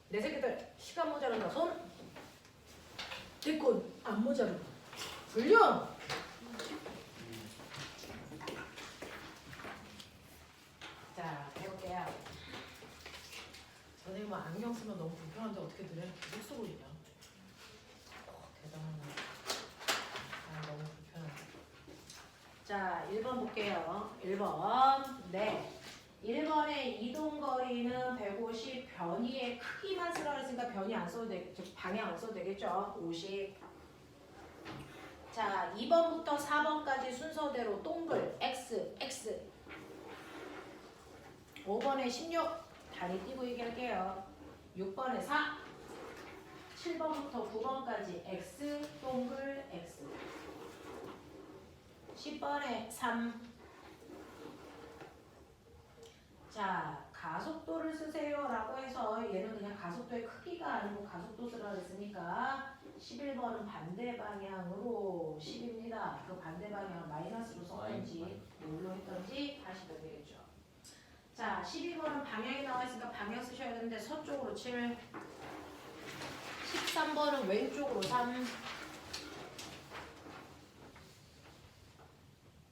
내 새끼들 시간 모자란다. 손 뒷골 안 모자르고 훌륭. 자 해볼게요. 선생님 안경 쓰면 너무 불편한데 어떻게 그래? 계속 쓰고 있냐? 대단하네. 아, 너무 불편하네. 자 1번 볼게요. 1번 네. 1번의 이동거리는 150, 변이의 크기만 쓰라 그랬으니까 변이 안 써도 방향 안 써도 되겠죠? 50. 자, 2번부터 4번까지 순서대로 동글 X, X. 5번에 16, 다리 띄고 얘기할게요. 6번에 4, 7번부터 9번까지 X, 동글 X. 10번에 3. 자, 가속도를 쓰세요 라고 해서 얘는 그냥 가속도의 크기가 아니고 가속도 쓰라 그랬으니까 11번은 반대 방향으로 10입니다. 그 반대 방향 마이너스로 썼던지 뭘로 했던지 하시면 되겠죠. 자, 12번은 방향이 나와 있으니까 방향 쓰셔야 되는데 서쪽으로 7. 13번은 왼쪽으로 3.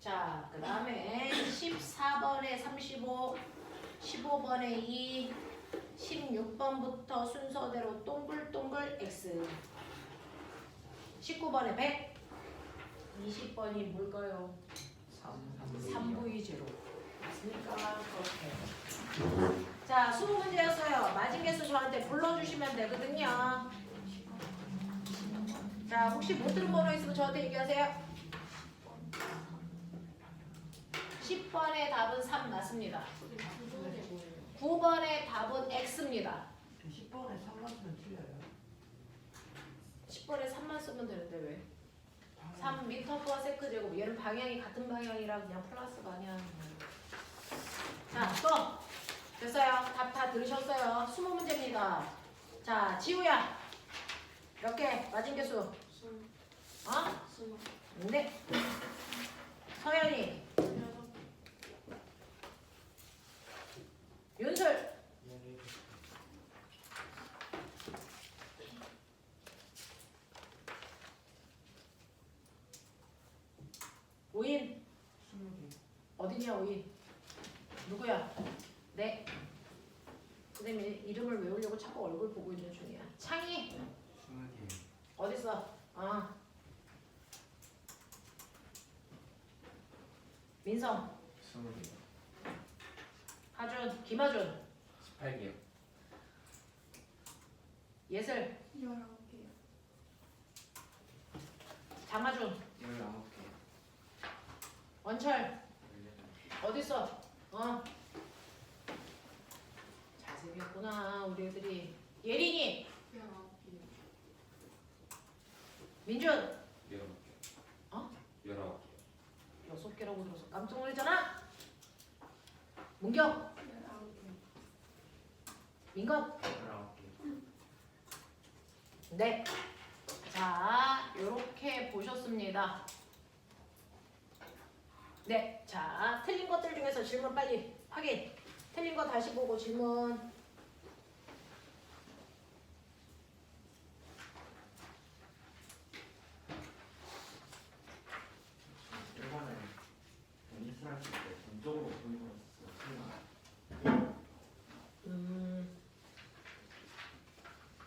자, 그 다음에 14번에 35. 15번에 2, 16번부터 순서대로 동글동글 X. 19번에 100, 20번이 뭘까요? 3V의 제로. 맞습니까? 그렇게. 자, 20문제였어요. 맞은 개수 저한테 불러주시면 되거든요. 자, 혹시 못 들은 번호 있으면 저한테 얘기하세요. 10번의 답은 3 맞습니다. 9번의 답은 X입니다. 10번에 3만 쓰면 틀려요. 10번에 3만 쓰면 되는데 왜? 3m 퍼 세크 제곱. 얘는 방향이 같은 방향이라 그냥 플러스 방향. 자, 또 됐어요. 답 다 들으셨어요. 20문제입니다. 자, 지우야. 몇 개? 맞은 개수? 어? 네. 서연이. 윤술. 오인. 20개. 어디냐 오인? 누구야? 네. 선생님 이름을 외우려고 자꾸 얼굴 보고 있는 중이야. 창희. 20개. 어딨어? 아. 민성. 20개. 하준. 김하준. 18개요. 예슬, 19개요. 장하준, 19개. 원철, 어딨어? 잘생겼구나 우리 애들이. 예린이, 19개요. 민준, 19개. 어? 19개. 6개라고 들어서 깜짝 놀랐잖아. 문경, 19개요. 민건. 19개. 네. 자, 요렇게 보셨습니다. 네. 자, 틀린 것들 중에서 질문 빨리 확인. 틀린 거 다시 보고 질문. 일반에 연습할 때 전적으로 보는 거였어요.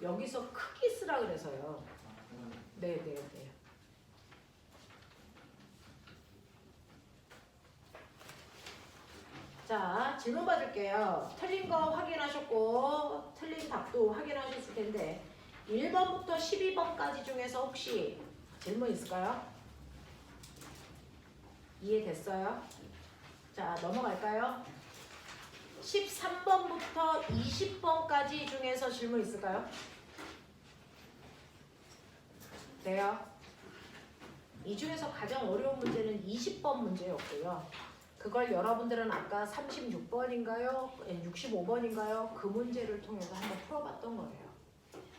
여기서 크기 쓰라 그래서요. 아, 그러면 네네네. 자, 질문 받을게요. 틀린 거 확인하셨고 틀린 답도 확인하셨을 텐데 1번부터 12번까지 중에서 혹시 질문 있을까요? 이해됐어요? 자, 넘어갈까요? 13번부터 20번까지 중에서 질문 있을까요? 돼요? 이 중에서 가장 어려운 문제는 20번 문제였고요. 그걸 여러분들은 아까 36번인가요? 65번인가요? 그 문제를 통해서 한번 풀어봤던 거예요.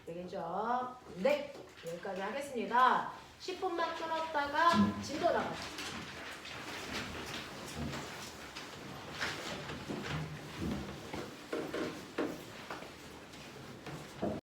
되겠죠? 네, 여기까지 하겠습니다. 10분만 끊었다가 진도 나가죠.